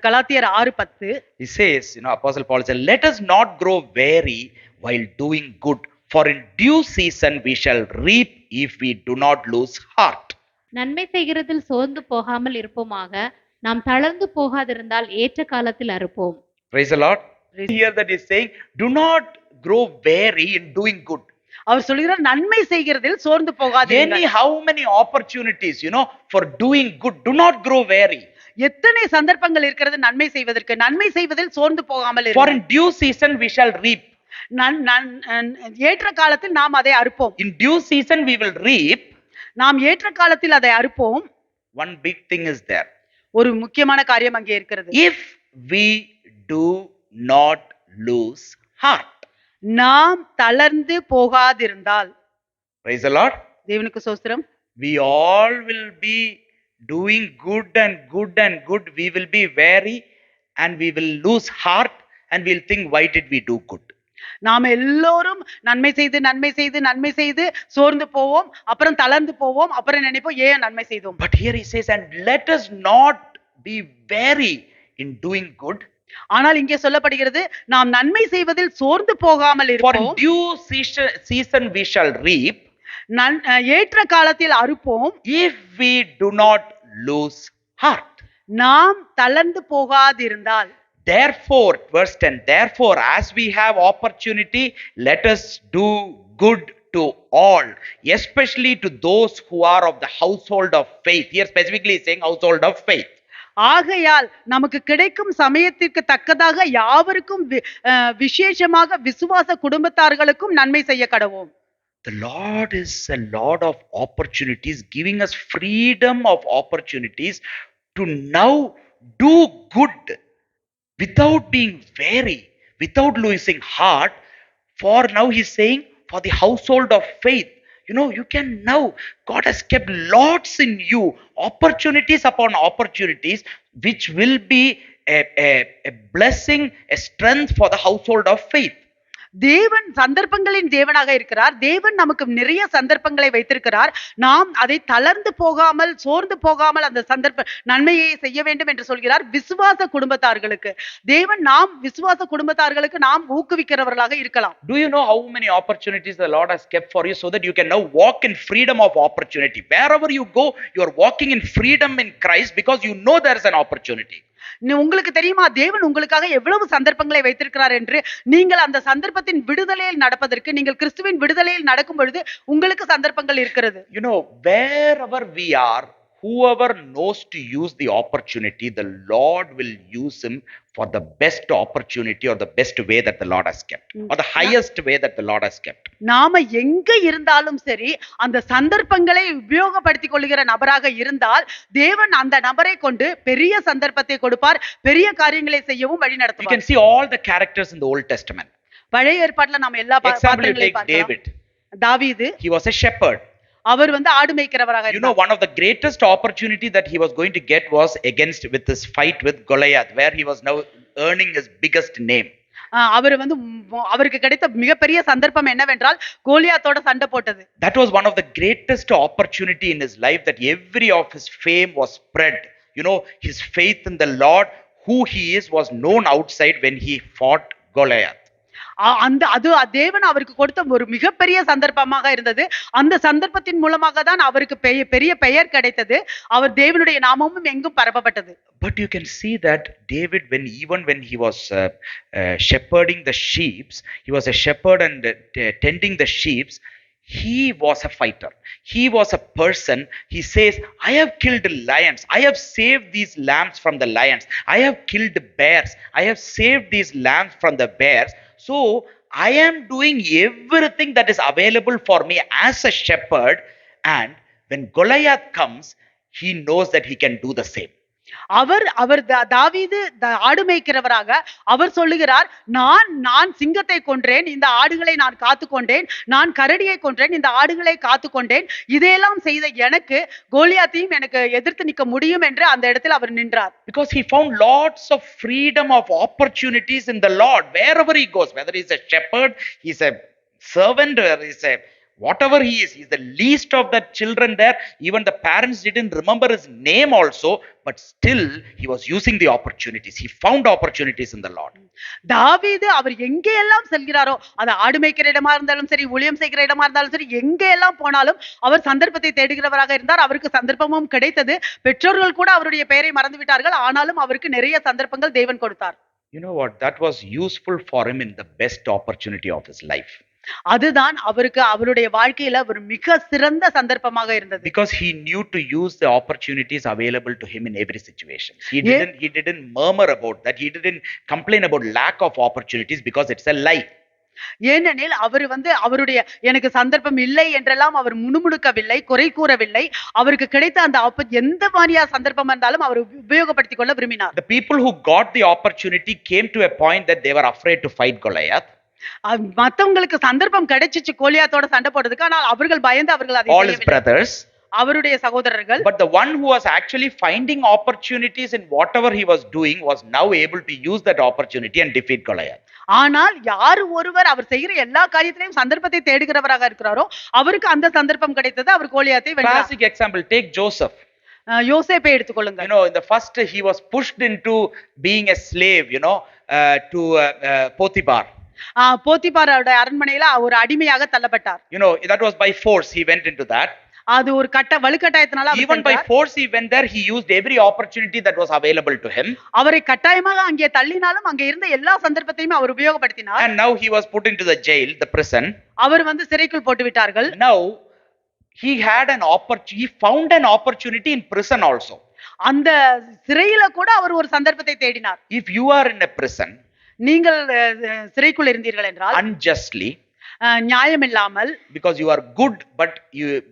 கலாத்தியர் 6:10, he says, Apostle Paul said, "Let us not grow weary while doing good, for in due season we shall reap if we do not lose heart." நன்மை செய்கிறதில் சோர்ந்து போகாமல் இருப்போமாக, நாம் தளர்ந்து போகாதிருந்தால் ஏற்ற காலத்தில் அறுப்போம். Praise the Lord. Here that is saying, do not grow weary in doing good. அவர் சொல்கிறார் நன்மை செய்கிறதில் சோர்ந்து போகாதீர்கள். How many opportunities, for doing good, do not grow weary. எத்தனை சந்தர்ப்பங்கள் இருக்கிறது நன்மை செய்வதற்கு, நன்மை செய்வதில் சோர்ந்து போகாமல் For இருங்கள். in due season we shall reap. ஏற்ற காலத்தில் நாம் அதை அறுப்போம். In due season we will reap. நாம் ஏற்ற காலத்தில் அதை அறுப்போம். One big thing is there. ஒரு முக்கியமான காரியம் அங்கே இருக்கிறது. If we do not lose heart. நாம் தளர்ந்து போகாதிருந்தால். Praise the Lord. தேவனுக்கு ஸ்தோத்திரம். We all will be doing good and good and good. We will be weary and we will lose heart and we'll think, why did we do good? நாம் எல்லோரும் நன்மை செய்து நன்மை செய்து நன்மை செய்து சோர்ந்து போவோம், அப்புறம் தளர்ந்து போவோம், அப்புறம் நினைப்போம் ஏன் நன்மை செய்தோம். But here he says, and let us not be weary in doing good. ஆனால் இங்கே சொல்லப்படுகிறது நாம் நன்மை செய்வதில் சோர்ந்து போகாமல் For இருப்போம். in due season we shall reap. ஏற்ற காலத்தில் அறுப்போம். If we do not lose heart. நாம் தளர்ந்து போகாதிருந்தால். Therefore, verse 10, therefore, as we have opportunity, let us do good to all, especially to those who are of the household of faith. Here specifically saying household of faith. ஆகையால் நமக்கு கிடைக்கும் சமயத்திற்கு தக்கதாக யாவருக்கும் விசேஷமாக விசுவாச குடும்பத்தார்களுக்கும் நன்மை செய்ய கடவோம். The Lord is a Lord of opportunities, giving us freedom of opportunities to now do good without being weary, without losing heart. For now he's saying, for the household of faith, you can now, God has kept lots in you, opportunities upon opportunities, which will be a blessing, a strength for the household of faith. தேவன் சந்தர்ப்பங்களின் தேவனாக இருக்கிறார். தேவன் நமக்கு நிறைய சந்தர்ப்பங்களை வைத்திருக்கிறார். நாம் அதை தளர்ந்து போகாமல் சோர்ந்து போகாமல் அந்த சந்தர்ப்ப நன்மையை செய்ய வேண்டும் என்று சொல்கிறார். விசுவாச குடும்பத்தார்களுக்கு தேவன் நாம் விசுவாச குடும்பத்தார்களுக்கு நாம் ஊக்குவிக்கிறவர்களாக இருக்கலாம். Do you know how many opportunities the Lord has kept for you so that you can now walk in freedom of opportunity? Wherever you go, you are walking in freedom in Christ because you know there is an opportunity. உங்களுக்கு தெரியுமா தேவன் உங்களுக்காக எவ்வளவு சந்தர்ப்பங்களை வைத்திருக்கிறார் என்று. நீங்கள் அந்த சந்தர்ப்பத்தின் விடுதலையில் நடப்பதற்கு, நீங்கள் கிறிஸ்துவின் விடுதலையில் நடக்கும் பொழுது உங்களுக்கு சந்தர்ப்பங்கள் இருக்கிறது. Wherever we are, whoever knows to use the opportunity, the Lord will use him for the best opportunity or the best way that the Lord has kept, or the highest way that the Lord has kept. நாம எங்க இருந்தாலும் சரி, அந்த சந்தர்ப்பங்களை உபயோகப்படுத்திக் கொள்கிற நபராக இருந்தால் தேவன் அந்த நபரை கொண்டு பெரிய சந்தர்ப்பத்தை கொடுப்பார், பெரிய காரியங்களை செய்யவும் வழி நடத்துவார். You can see all the characters in the Old Testament. பழைய ஏற்பாட்டுல நாம எல்லா பாத்திரங்களையும் பார்க்கலாம். David. தாவீது, he was a shepherd. அவர் ஆடு மேய்க்கிறவராக இருந்தார். One of the greatest opportunity that he was going to get was with his fight with Goliath, where he was now earning his biggest name. அவர் அவருக்கு கிடைத்த மிகப்பெரிய சந்தர்ப்பம் என்னவென்றால் கோலியாத்தோட சண்டை போட்டது. That was one of the greatest opportunity in his life, that every of his fame was spread. His faith in the Lord, who he is, was known outside when he fought Goliath. அது தேவன் அவருக்கு கொடுத்த ஒரு மிகப்பெரிய சந்தர்ப்பமாக இருந்தது. அந்த சந்தர்ப்பத்தின் மூலமாக தான் அவருக்கு பெரிய பெயர் கிடைத்தது. அவர் தேவனுடைய நாமமும் எங்கும் பரப்பப்பட்டது. But you can see that David, even when he was shepherding the sheep, he was a shepherd and tending the sheep. He was a fighter. He was a person. He says, I have killed lions. I have saved these lambs from the lions. I have killed bears. I have saved these lambs from the bears. So I am doing everything that is available for me as a shepherd. And when Goliath comes, he knows that he can do the same. அவர் தாவீது ஆடு மேய்க்கிறவராக அவர் சொல்லுகிறார், நான் சிங்கத்தை கொன்றேன், இந்த ஆடுகளை நான் காத்து கொண்டேன், நான் கரடியை கொன்றேன், இந்த ஆடுகளை காத்து கொண்டேன், இதையெல்லாம் செய்த எனக்கு கோலியாத்தையும் எனக்கு எதிர்த்து நிற்க முடியும் என்று அந்த இடத்தில் அவர் நின்றார். Because he found lots of freedom of opportunities in the Lord wherever he goes, whether he's a shepherd, he's a servant, or he's a whatever he is, he's the least of the children there. Even the parents didn't remember his name also, but still he was using the opportunities. He found opportunities in the Lord. தாவீது அவர் எங்கே எல்லாம் செல்கிறாரோ, அது ஆடு மேய்க்கிற இடமா இருந்தாலும் சரி, ஊழியம் செய்கிற இடமா இருந்தாலும் சரி, எங்கே எல்லாம் போனாலும் அவர் சந்தர்ப்பத்தை தேடுகிறவராக இருந்தார். அவருக்கு சந்தர்ப்பமும் கிடைத்தது. பெற்றோர்கள் கூட அவருடைய பெயரை மறந்து விட்டார்கள். ஆனாலும் அவருக்கு நிறைய சந்தர்ப்பங்கள் தேவன் கொடுத்தார். You know what? That was useful for him in the best opportunity of his life. அதுதான் அவருக்கு அவருடைய வாழ்க்கையில ஒரு மிக சிறந்த சந்தர்ப்பமாக இருந்தது. Because he knew to use the opportunities available to him in every situation. Yeah. He didn't murmur about that. He didn't complain about lack of opportunities because it's a lie. ஏனெனில் அவர் அவருடைய எனக்கு சந்தர்ப்பம் இல்லை என்றெல்லாம் அவர் முணுமுணுக்கவில்லை, குறை கூறவில்லை. அவருக்கு கிடைத்த அந்த எந்த மாதிரியா சந்தர்ப்பம் இருந்தாலும் அவர் உபயோகப்படுத்திக் கொள்ள விரும்பினார். The people who got the opportunity came to a point that they were afraid to fight Goliath. மத்தவங்களுக்கு சந்தர்ப்பம் கிடைச்சிச்சு கோலியாத்தோட சண்டை போடுறதுக்கு, ஆனால் அவர்கள் பயந்து அவர்கள் அதை All his brothers. அவருடைய சகோதரர்கள். But the one who was actually finding opportunities in whatever he was doing was now able to use that opportunity and defeat Goliath. ஆனால் யார் ஒருவர் அவர் செய்கிற எல்லா காரியத்திலையும் சந்தர்ப்பத்தை தேடுகிறவராக இருக்கிறாரோ அவருக்கு அந்த சந்தர்ப்பம் கிடைத்தது, அவர் கோலியாத்தை வென்றார். Classic example, take Joseph. யோசேப்பை எடுத்துக்கொள்ளுங்க. You know, in the first he was pushed into being a slave, to Potiphar. போத்திபாரோட அரண்மனையில ஒரு அடிமையாக தள்ளப்பட்டார். You know, that was by force he went into that. அது ஒரு வலுக்கட்டாயத்தினால even by force he went there. He used every opportunity that was available to him. அவரை கட்டாயமாக அங்கே தள்ளினாலும் அங்கே இருந்த எல்லா சந்தர்ப்பத்தையும் அவர் உபயோகப்படுத்தினார். And now he was put into the jail, the prison. அவர் சிறைக்குள் போட்டு விட்டார்கள். Now he had an opportunity, he found an opportunity in prison also. அந்த சிறையில கூட அவர் ஒரு சந்தர்ப்பத்தை தேடினார். If you are in a prison, நீங்கள் சிறைக்குள் இருந்தீர்கள் என்றால் unjustly, நியாயமில்லாமல், because you are good but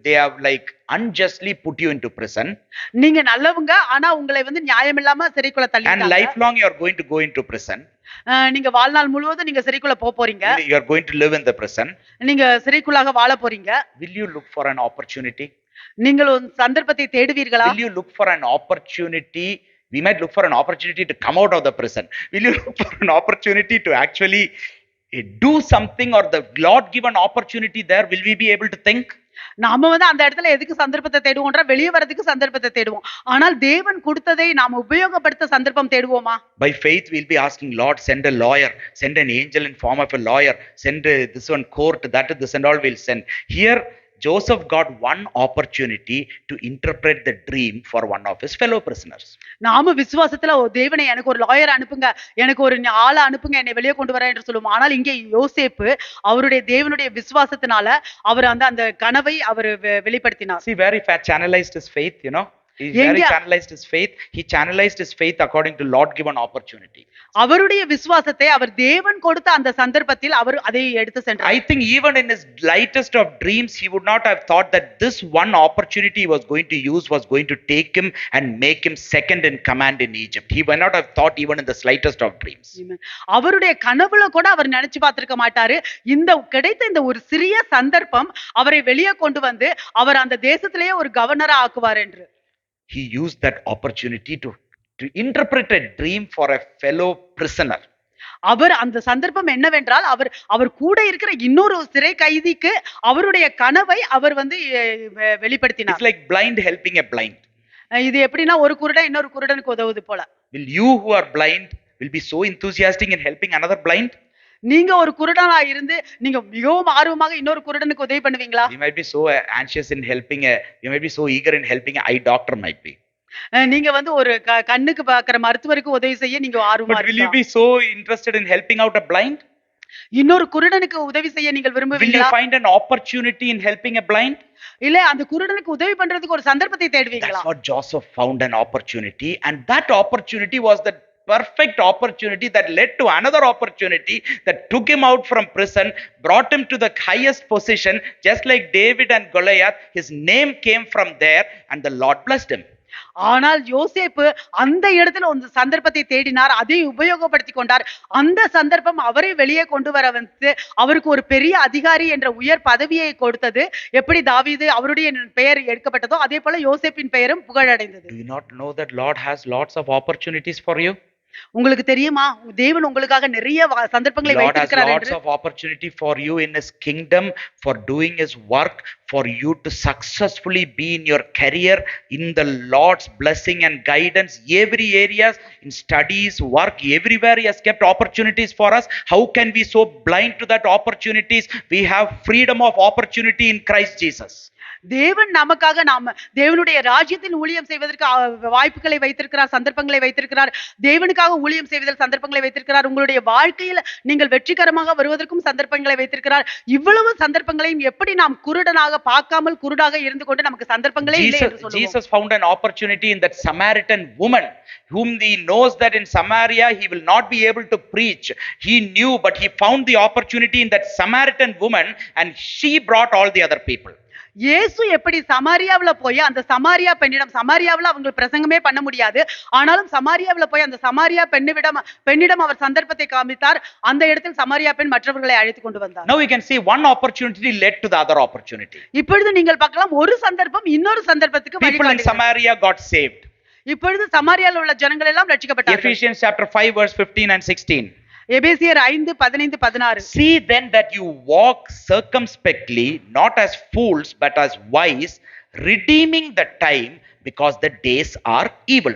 they have like unjustly put you into prison, நீங்க நல்லவங்க ஆனா உங்களை நியாயமில்லாம சிறைக்குள்ள தள்ளிட்டாங்க. and lifelong you are going to go into prison. நீங்க வாழ்நாள் முழுவதும் நீங்க சிறைக்குள்ள போறீங்க. You are going to live in the prison. நீங்க சிறைக்குள்ளாக வாழ போறீங்க. Will you look for an opportunity? நீங்கள் ஒரு சந்தர்ப்பத்தை தேடுவீர்களா? Will you look for an opportunity? We might look for an opportunity to come out of the prison. Will you look for an opportunity to actually do something, or the Lord give an opportunity there? Will we be able to think? நாம அந்த இடத்துல எதுக்கு சந்தர்ப்பத்தை தேடுவோம்ன்ற வெளியே வரதுக்கு சந்தர்ப்பத்தை தேடுவோம். ஆனால் தேவன் கொடுத்ததை நாம் உபயோகப்படுத்த சந்தர்ப்பம் தேடுவோமா? By faith we'll be asking, Lord, send a lawyer, send an angel in form of a lawyer, send this one court, that this and all we'll send. Here Joseph got one opportunity to interpret the dream for one of his fellow prisoners. நாம விசுவாசத்துல தேவனே எனக்கு ஒரு lawyer அனுப்புங்க, எனக்கு ஒரு ஆளை அனுப்புங்க, என்னை வெளியே கொண்டு வர என்று சொல்லுவோம். ஆனால் இங்கே யோசேப்பு அவருடைய தேவனுடைய விசுவாசத்தினால அவர் அந்த கனவை அவர் வெளிப்படுத்தினார். See where he channelized his faith, He very channelized his faith. He channelized his faith according to Lord given opportunity. அவருடைய விசுவாசத்தை அவர் தேவன் கொடுத்த அந்த சந்தர்ப்பத்தில் அவர் அதை எடுத்து சென்றார். I think even in his lightest of dreams he would not have thought that this one opportunity he was going to use was going to take him and make him second in command in Egypt. He would not have thought even in the slightest of dreams. அவருடைய கனவுல கூட அவர் நினைச்சு பார்த்திருக்க மாட்டாரு, கிடைத்த இந்த ஒரு சிறிய சந்தர்ப்பம் அவரை வெளியே கொண்டு வந்து அவர் அந்த தேசத்திலேயே ஒரு கவர்னரா ஆக்குவார் என்று. He used that opportunity to interpret a dream for a fellow prisoner. அவர் அந்த சந்தர்ப்பம் என்னவென்றால் அவர் கூட இருக்கிற இன்னொரு சிறை கைதிக்கு அவருடைய கனவை அவர் வெளிப்படுத்தினார். It's like blind helping a blind. இது எப்படின்னா ஒரு குருடன் இன்னொரு குருடனுக்கு உதவுது போல. Will you who are blind will be so enthusiastic in helping another blind? நீங்க ஒரு குருடனா இருந்து நீங்க மிகவும் ஆர்வமாக இன்னொரு குருடனுக்கு உதவி பண்ணுவீங்களா? You might be so anxious in helping you might be so eager in helping an eye doctor might be. நீங்க ஒரு கண்ணுக்கு பார்க்கிற மருத்துவருக்கு உதவி செய்ய நீங்க ஆர்வமா இருக்கீங்க. But will you be so interested in helping out a blind? இன்னொரு குருடனுக்கு உதவி செய்ய நீங்கள் விரும்புவீங்களா? Will you find an opportunity in helping a blind? இல்ல அந்த குருடனுக்கு உதவி பண்றதுக்கு ஒரு சந்தர்ப்பத்தை தேடுவீங்களா? That's what Joseph found an opportunity, and that opportunity was the perfect opportunity that led to another opportunity that took him out from prison, brought him to the highest position, just like David and Goliath. His name came from there and the Lord blessed him. ஆனால் யோசேப்பு அந்த இடத்துல ஒரு சந்தர்ப்பத்தை தேடினார், அதை உபயோகப்படுத்திக் கொண்டார். அந்த சந்தர்ப்பம் அவரை வெளியே கொண்டு வர அவருக்கு ஒரு பெரிய அதிகாரி என்ற உயர் பதவியை கொடுத்தது. எப்படி தாவீது அவருடைய பெயர் எடுக்கப்பட்டதோ அதே போல யோசேப்பின் பெயரும் புகழடைந்தது. Do you not know that Lord has lots of opportunities for you? உங்களுக்கு தெரியுமா தேவன் உங்களுக்காக நிறைய சந்தர்ப்பங்களை வைத்திருக்கிறார் என்று. Lots of opportunity for you in his kingdom, for doing his work, for you to successfully be in your career, in the Lord's blessing and guidance, every areas, in studies, work, everywhere he has kept opportunities for us. How can we so blind to that opportunities? We have freedom of opportunity in Christ Jesus. தேவன் நமக்காக தேவனுடைய ராஜ்யத்தில் ஊழியம் செய்வதற்கு வாய்ப்புகளை வைத்திருக்கிறார், சந்தர்ப்பங்களை வைத்திருக்கிறார். தேவனுக்காக ஊழியம் செய்வதில் சந்தர்ப்பங்களை வைத்திருக்கிறார். உங்களுடைய வாழ்க்கையில நீங்கள் வெற்றிகரமாக வருவதற்கும் சந்தர்ப்பங்களை வைத்திருக்கிறார். இவ்வளவு சந்தர்ப்பங்களையும் எப்படி நாம் குருடனாக பார்க்காமல் குருடாக இருந்து கொண்டு நமக்கு சந்தர்ப்பங்களே இல்லை என்று சொல்லுவோம். Jesus found an opportunity in that Samaritan woman whom he knows that in Samaria he will not be able to preach. He knew, but he found the opportunity in that Samaritan woman and she brought all the other people. இயேசு எப்படி சமாரியாவுல போய் அந்த சமாரியா சமாரியாவுல அவங்க பிரசங்கமே பண்ண முடியாது, ஆனாலும் சமாரியாவுல போய் அந்த சமாரியா பெண்ணிடம் அவர் சந்தர்ப்பத்தை காமித்தார். அந்த இடத்தில் சமாரியா பெண் மற்றவர்களை அழைத்து கொண்டு வந்தார். Now you can see one opportunity led to the other opportunity. இப்பொழுது நீங்கள் பார்க்கலாம், ஒரு சந்தர்ப்பம் இன்னொரு சந்தர்ப்பத்துக்கு People in Samaria got saved. இப்பொழுது சமாரியாவில் உள்ள ஜனங்கள் எல்லாம் ரட்சிக்கப்பட்டார்கள். Ephesians chapter 5 verse 15 and 16. எபேசியர் 5:15-16. See then that you walk circumspectly, not as fools but as wise, redeeming the time because the days are evil.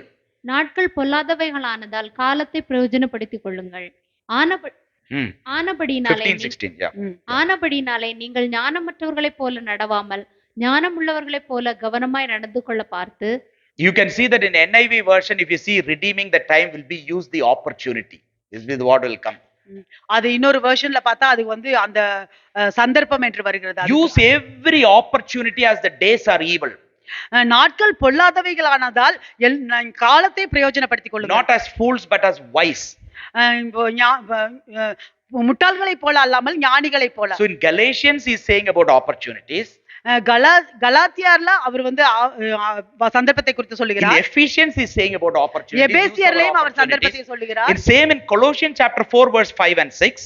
நாட்கள் பொல்லாதவைகளானதால் காலத்தை பிரயோஜனப்படுத்திக் கொள்ளுங்கள். ஆனபடினாலே நீங்கள் ஞானமற்றவர்களைப் போல நடவாமல் ஞானமுள்ளவர்களைப் போல கவனமாய் நடந்து கொள்ள பார்த்து. You can see that in NIV version, if you see redeeming the time will be use the opportunity. This is what will come. அது இன்னொரு வெர்ஷன்ல பார்த்தா அது அந்த சந்தர்ப்பம் என்று வருகிறது. Use every opportunity as the days are evil. நாட்கள் பொல்லாதவைகளானதால் காலத்தை பிரயோஜனப்படுத்திக் கொள்ளுங்கள். Not as fools but as wise. முட்டாள்களை போல அல்லாமல் ஞானிகளை போல. So in Galatians he is saying about opportunities. கலாத்தியர்ல அவர் சந்தர்ப்பத்தை குறித்து சொல்லுகிறார். In Ephesians he is saying about opportunities. எபேசியர்லயும் அவர் சந்தர்ப்பத்தை சொல்லுகிறார். In same in Colossians chapter 4 verse 5 and 6.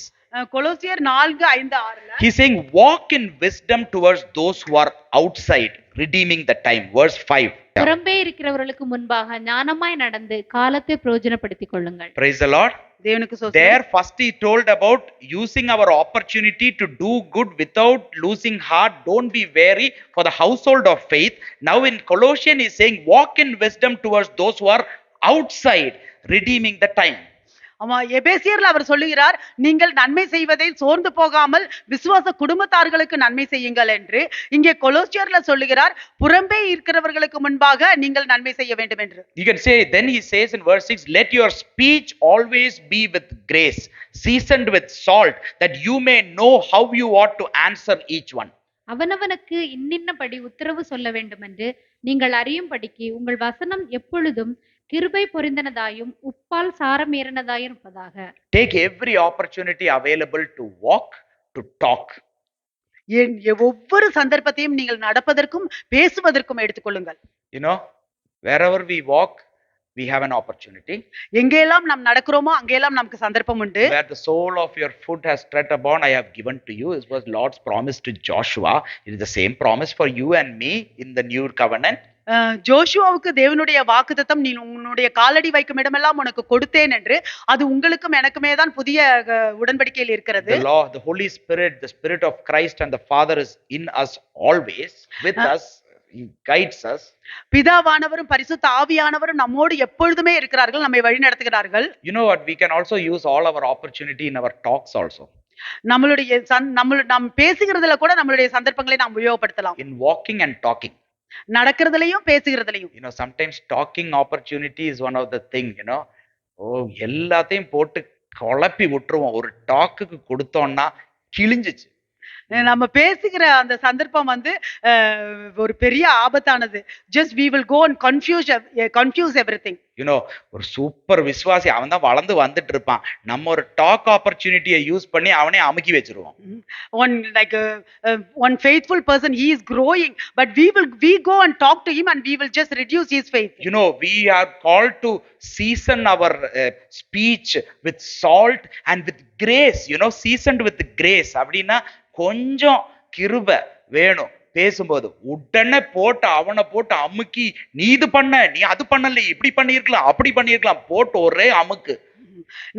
கொலோசியர் 4:5-6ல he is saying walk in wisdom towards those who are outside, redeeming the time. Verse 5. புறம்பே இருக்கிறவர்களுக்கு முன்பாக ஞானமாய் நடந்து காலத்தை பிரயோஜனப்படுத்திக் கொள்ளுங்கள். Praise the Lord. There first he told about using our opportunity to do good without losing heart. Don't be weary for the household of faith. Now in Colossians he is saying walk in wisdom towards those who are outside, redeeming the time. ஆமா, எபேசியர்ல அவர் சொல்லுகிறார், நீங்கள் நன்மை செய்வதை சோர்ந்து போகாமல் விசுவாச குடும்பத்தார்களுக்கு நன்மை செய்யுங்கள் என்று. இங்கே கொலோசியர்ல சொல்லுகிறார், புறம்பே இருக்கிறவர்களுக்கு முன்பாக நீங்கள் நன்மை செய்ய வேண்டும் என்று. You can say, then he says in verse 6, let your speech always be with grace, seasoned with salt, that you may know how you ought to answer each one. அவனவனுக்கு இன்னின்னபடி உத்தரவு சொல்ல வேண்டும் என்று நீங்கள் அறியும்படிக்கு உங்கள் வசனம் எப்பொழுதும் கிருபை பொருந்தினதாயும் உப்பால் சாரமேறினதாயும் இருப்பதாக. Take every opportunity available to walk, to talk. ஒவ்வொரு சந்தர்ப்பத்தையும் நீங்கள் நடப்பதற்கும் பேசுவதற்கும் எடுத்துக்கொள்ளுங்கள். You know, wherever we walk, we have an opportunity. எங்கெல்லாம் நாம் நடக்கிறோமோ அங்கெல்லாம் நமக்கு சந்தர்ப்பம் உண்டு. Where the sole of your foot has tread upon, I have given to you. This was Lord's promise to Joshua. It is the same promise for you and me in the new covenant. ஜோஷுவாவுக்கு தேவனுடைய வாக்குத்தத்தம், நீ உன்னுடைய காலடி வைக்கும் இடமெல்லாம் உனக்கு கொடுத்தேன் என்று. அது உங்களுக்கும் எனக்குமே தான் புதிய உடன்படிக்கையில் இருக்கிறது. The law, the Holy Spirit, the Spirit of Christ and the Father is in us always, with us. He guides us. பிதாவானவரும் பரிசுத்த ஆவியானவரும் நம்மோடு எப்பொழுதுமே இருக்கிறார்கள், நம்மை வழி நடத்துகிறார்கள். You know what, we can also use all our opportunity in our talks also. நாம் பேசுகிறதுல கூட நம்மளுடைய சந்தர்ப்பங்களை நாம் உபயோகப்படுத்தலாம். In walking and talking. நடக்கிறதுலயும் பேசுகிறதுலயும். You know, sometimes talking opportunity is one of the thing, you know. எல்லாத்தையும் போட்டு குழப்பி விட்டுருவோம். ஒரு டாக்குக்கு கொடுத்தோம்னா கிழிஞ்சிச்சு. நம்ம பேசுகிற அந்த சந்தர்ப்பம் ஒரு பெரிய ஆபத்தானது. Just we will go and confuse everything. You know, ஒரு சூப்பர் விசுவாசி அவன் தான் வளர்ந்து வந்துட்டு இருப்பான். நம்ம ஒரு டாக் ஆப்பர்ச்சுனிட்டியை யூஸ் பண்ணி அவனே அமுக்கி வச்சிருவோம். One faithful person, he is growing, but we go and talk to him and we will just reduce his faith. You know, we are called to season our speech with salt and with grace. You know, seasoned with grace. அப்படின்னா கொஞ்சம் கிருபை வேணும். பேசும்போது உடனே போட்டு அவனை போட்டு அமுக்கி, நீ இது பண்ண, நீ அது பண்ணல, இப்படி பண்ணிருக்கலாம், அப்படி பண்ணிருக்கலாம், போட்டு ஒரே அமுக்கு.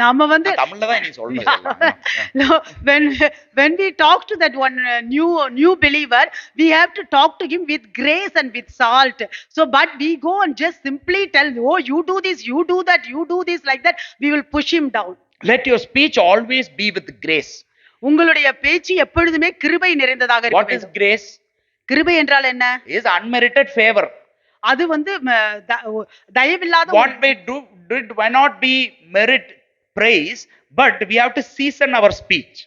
நாம தமிழ்ல தான் நீ சொல்ற. When we talk to that one new believer, we have to talk to him with grace and with salt. So but we go and just simply tell, oh, you do this, you do that, you do this, like that, we will push him down. Let your speech always be with grace. உங்களுடைய பேச்சு எப்பொழுதுமே கிருபை நிறைந்ததாக இருக்க வேண்டும். What is grace? கிருபை என்றால் என்ன? Is unmerited favor. அது வந்து தயவில்லாத What we did why not be merit praise, but we have to season our speech.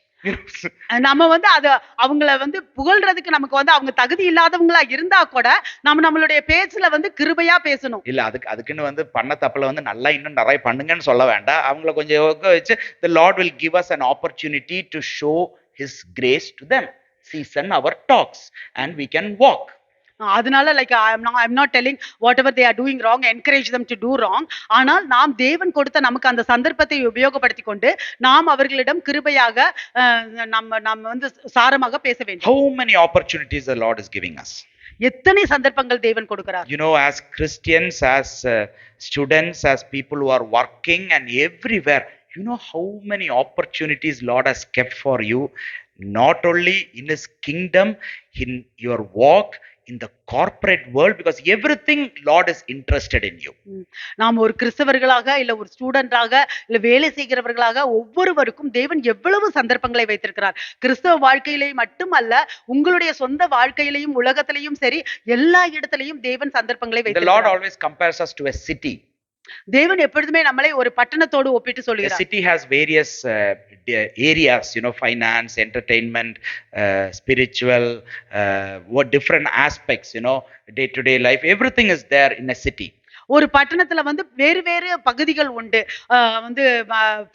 நம்ம வந்து அத அவங்கள வந்து புகழ்றதுக்கு நமக்கு வந்து அவங்க தகுதி இல்லாதவங்களா இருந்தா கூட நம்மளுடைய பேச்சுல வந்து கிருபையா பேசணும். இல்ல அதுக்குன்னு வந்து பண்ண தப்புல வந்து நல்லா இன்னும் நிறைய பண்ணுங்கன்னு சொல்ல வேண்டாம். அவங்கள கொஞ்சம் வச்சு the Lord will give us an opportunity to show his grace to them. Season our talks and we can walk. அதனால like I'm not telling whatever they are doing wrong, encourage them to do wrong. ஆனால் நாம் தேவன் கொடுத்த நமக்கு அந்த சந்தர்ப்பத்தை உபயோகப்படுத்தி கொண்டு நாம் அவர்களிடம் கிருபையாக நம்ம வந்து சாரமாக பேச வேண்டும். How many opportunities the Lord is giving us? எத்தனை சந்தர்ப்பங்கள் தேவன் கொடுக்கிறார். You know, as Christians, as students, as people who are working and everywhere, you know how many opportunities Lord has kept for you, not only in his kingdom, in your walk, in the corporate world, because everything Lord is interested in you. நாம் ஒரு கிறிஸ்தவர்களாக இல்ல ஒரு ஸ்டூடெண்டாக இல்ல வேலை செய்கிறவர்களாக ஒவ்வொருவருக்கும் தேவன் எவ்வளவு சந்தர்ப்பங்களை வைத்திருக்கிறார். கிறிஸ்தவ வாழ்க்கையிலே மட்டுமல்ல, உங்களுடைய சொந்த வாழ்க்கையிலையும் உலகத்திலையும் சரி, எல்லா இடத்திலையும் தேவன் சந்தர்ப்பங்களை வைத்திருக்கிறார். The Lord always compares us to a city. தேவன் எப்பொழுதுமே நம்மளை ஒரு பட்டணத்தோடு ஒப்பிட்டு சொல்கிறார். The city has various areas, you know, finance, entertainment, spiritual, what different aspects, you know, day to day life, everything is there in a city. ஒரு பட்டணத்துல வந்து வேறு வேறு பகுதிகள் உண்டு. வந்து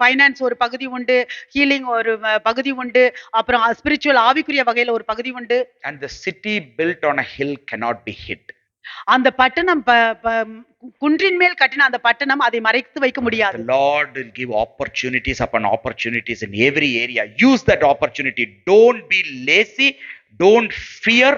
ஃபைனான்ஸ் ஒரு பகுதி உண்டு, ஹீலிங் ஒரு பகுதி உண்டு, அப்புறம் ஸ்பிரிச்சுவல் ஆவிக்குரிய வகையில ஒரு பகுதி உண்டு. And the city built on a hill cannot be hid. அந்த பட்டணம் குன்றின் மேல் கட்டின அந்த பட்டணம் அதை மறைத்து வைக்க முடியாது. The Lord will give opportunities upon opportunities in every area. Use that opportunity. Don't be lazy. Don't fear.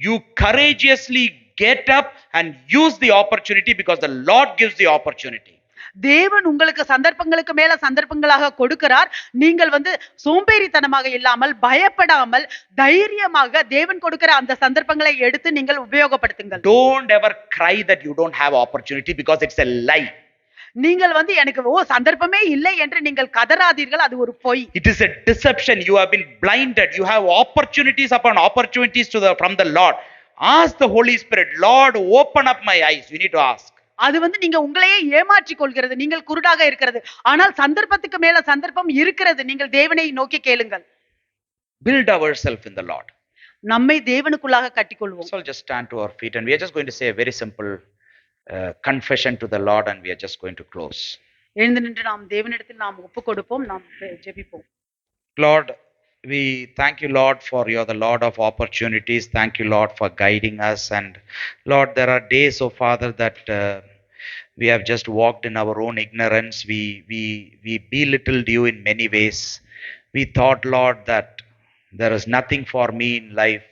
You courageously get up and use the opportunity because the Lord gives the opportunity. தேவன் உங்களுக்கு சந்தர்ப்பங்களுக்கு மேல சந்தர்ப்பங்களாக கொடுக்கிறார். நீங்கள் வந்து சோம்பேறித்தனமாக இல்லாமல், பயப்படாமல், தைரியமாக தேவன் கொடுக்கிற அந்த சந்தர்ப்பங்களை எடுத்து நீங்கள் உபயோகப்படுத்துங்கள். Don't ever cry that you don't have opportunity because it's a lie. நீங்கள் வந்து எனக்கு சந்தர்ப்பமே இல்லை என்று நீங்கள் கதறாதீர்கள், அது ஒரு பொய். It is a deception. You have been blinded. You have opportunities upon opportunities from the Lord. Ask the Holy Spirit, Lord, open up my eyes. You need to ask. அது வந்து நீங்க உங்களையே ஏமாற்றிக் கொள்கிறது, நீங்கள் குருடாக இருக்கிறது. ஆனால் சந்தர்ப்பத்துக்கு மேல சந்தர்ப்பம் இருக்கிறது. நீங்கள் தேவனை நோக்கி கேளுங்கள். Build ourselves in the Lord. நம்மை தேவனுக்குள்ளாக கட்டிக்கொள்வோம். So I'll just stand to our feet and we are just going to say a very simple confession to the Lord and we are just going to close. எழுந்து நின்று நாம் தேவனிடத்தில் நாம் ஒப்பு கொடுப்போம், நாம் ஜெபிப்போம். Lord, we thank you, Lord, for you're the Lord of opportunities. Thank you, Lord, for guiding us. And Lord, there are days, oh Father, that we have just walked in our own ignorance. We belittled you in many ways. We thought, Lord, that there is nothing for me in life.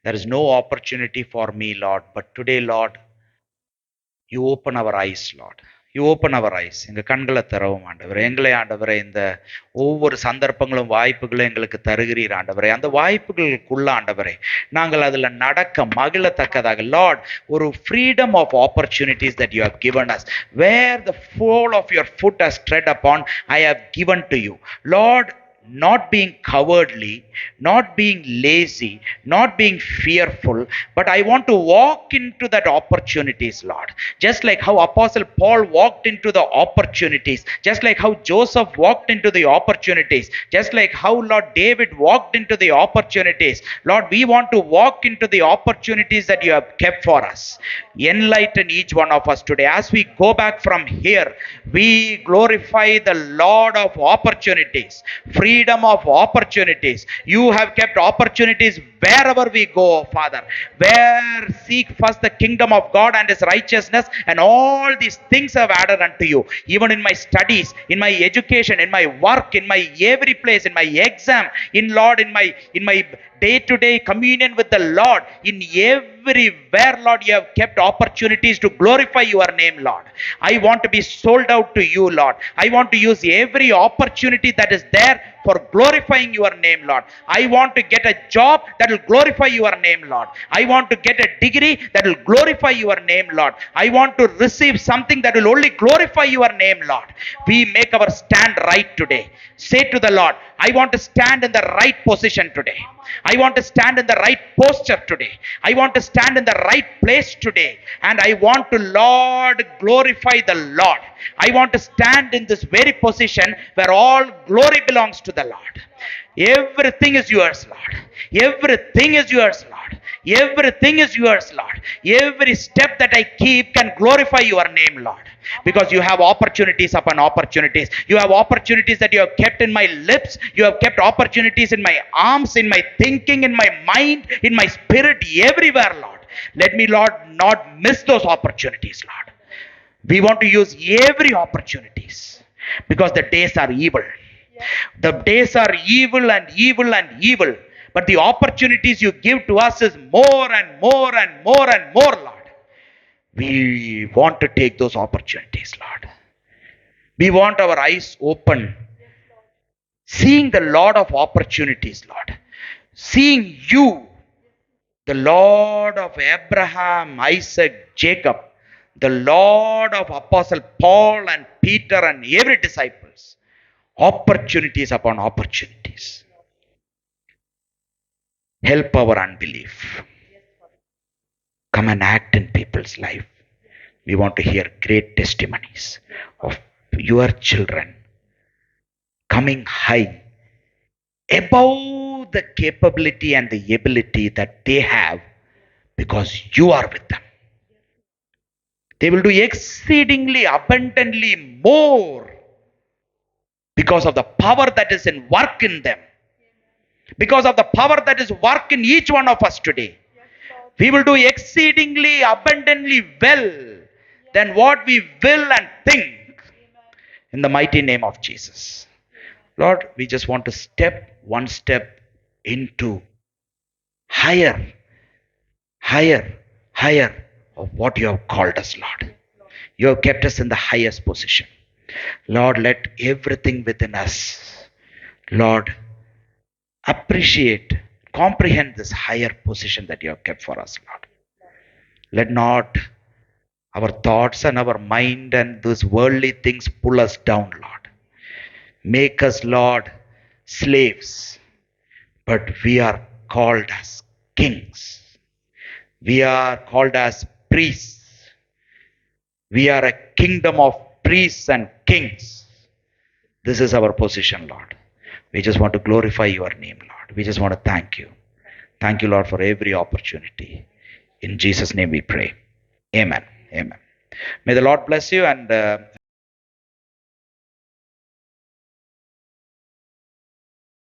There is no opportunity for me, Lord. But today, Lord, you open our eyes, Lord. You open our eyes. எங்க கண்களை தரவும் ஆண்டவரே, எங்களை ஆண்டவரே இந்த ஒவ்வொரு சந்தர்ப்பங்களும் வாய்ப்புகளும் எங்களுக்கு தருகிறீர் ஆண்டவரே. அந்த வாய்ப்புகளுக்குள்ள ஆண்டவரே நாங்கள் அதுல நடக்க மகிழத்தக்கதாக, லார்ட், ஒரு freedom of opportunities that you have given us, where the fall of your foot has tread upon, I have given to you, Lord. Not being cowardly, not being lazy, not being fearful, but I want to walk into that opportunities, Lord. Just like how Apostle Paul walked into the opportunities, just like how Joseph walked into the opportunities, just like how Lord David walked into the opportunities. Lord, we want to walk into the opportunities that you have kept for us. Enlighten each one of us today. As we go back from here, we glorify the Lord of opportunities. Freedom of opportunities. You have kept opportunities wherever we go, Father. Where seek first the kingdom of God and his righteousness, and all these things have added unto you. Even in my studies, in my education, in my work, in my every place, in my exam, in Lord, in my day-to-day communion with the Lord, in everywhere, Lord, you have kept opportunities to glorify your name, Lord. I want to be sold out to you, Lord. I want to use every opportunity that is there for glorifying your name, Lord. I want to get a job that will glorify your name, Lord. I want to get a degree that will glorify your name, Lord. I want to receive something that will only glorify your name, Lord. We make our stand right today. Say to the Lord, I want to stand in the right position today. I want to stand in the right posture today. I want to stand in the right place today. And I want to, Lord, glorify the Lord. I want to stand in this very position where all glory belongs to the Lord. Everything is yours, Lord. Everything is yours, Lord. Everything is yours, Lord. Every step that I keep can glorify your name, Lord. Because you have opportunities upon opportunities. You have opportunities that you have kept in my lips. You have kept opportunities in my arms, in my thinking, in my mind, in my spirit, everywhere, Lord. Let me, Lord, not miss those opportunities, Lord. We want to use every opportunities because the days are evil. The days are evil and evil and evil. But the opportunities you give to us is more and more and more and more, Lord. We want to take those opportunities, Lord. We want our eyes open, seeing the Lord of opportunities, Lord. Seeing you, the Lord of Abraham, Isaac, Jacob, the Lord of Apostle Paul and Peter and every disciples. Opportunities upon opportunities. Help our unbelief. Come and act in people's life. We want to hear great testimonies of your children coming high above the capability and the ability that they have because you are with them. They will do exceedingly abundantly more because of the power that is in work in them. Because of the power that is work in each one of us today. We will do exceedingly abundantly well than what we will and think. In the mighty name of Jesus. Lord, we just want to step one step into higher of what you have called us, Lord. You have kept us in the highest position. Lord, let everything within us, Lord, appreciate, comprehend this higher position that you have kept for us, Lord. Let not our thoughts and our mind and those worldly things pull us down, Lord. Make us, Lord, slaves, but we are called as kings. We are called as priests. We are a kingdom of priests and kings. This is our position, Lord. We just want to glorify your name, Lord. We just want to thank you. Thank you, Lord, for every opportunity. In Jesus' name we pray. Amen. Amen. May the Lord bless you. And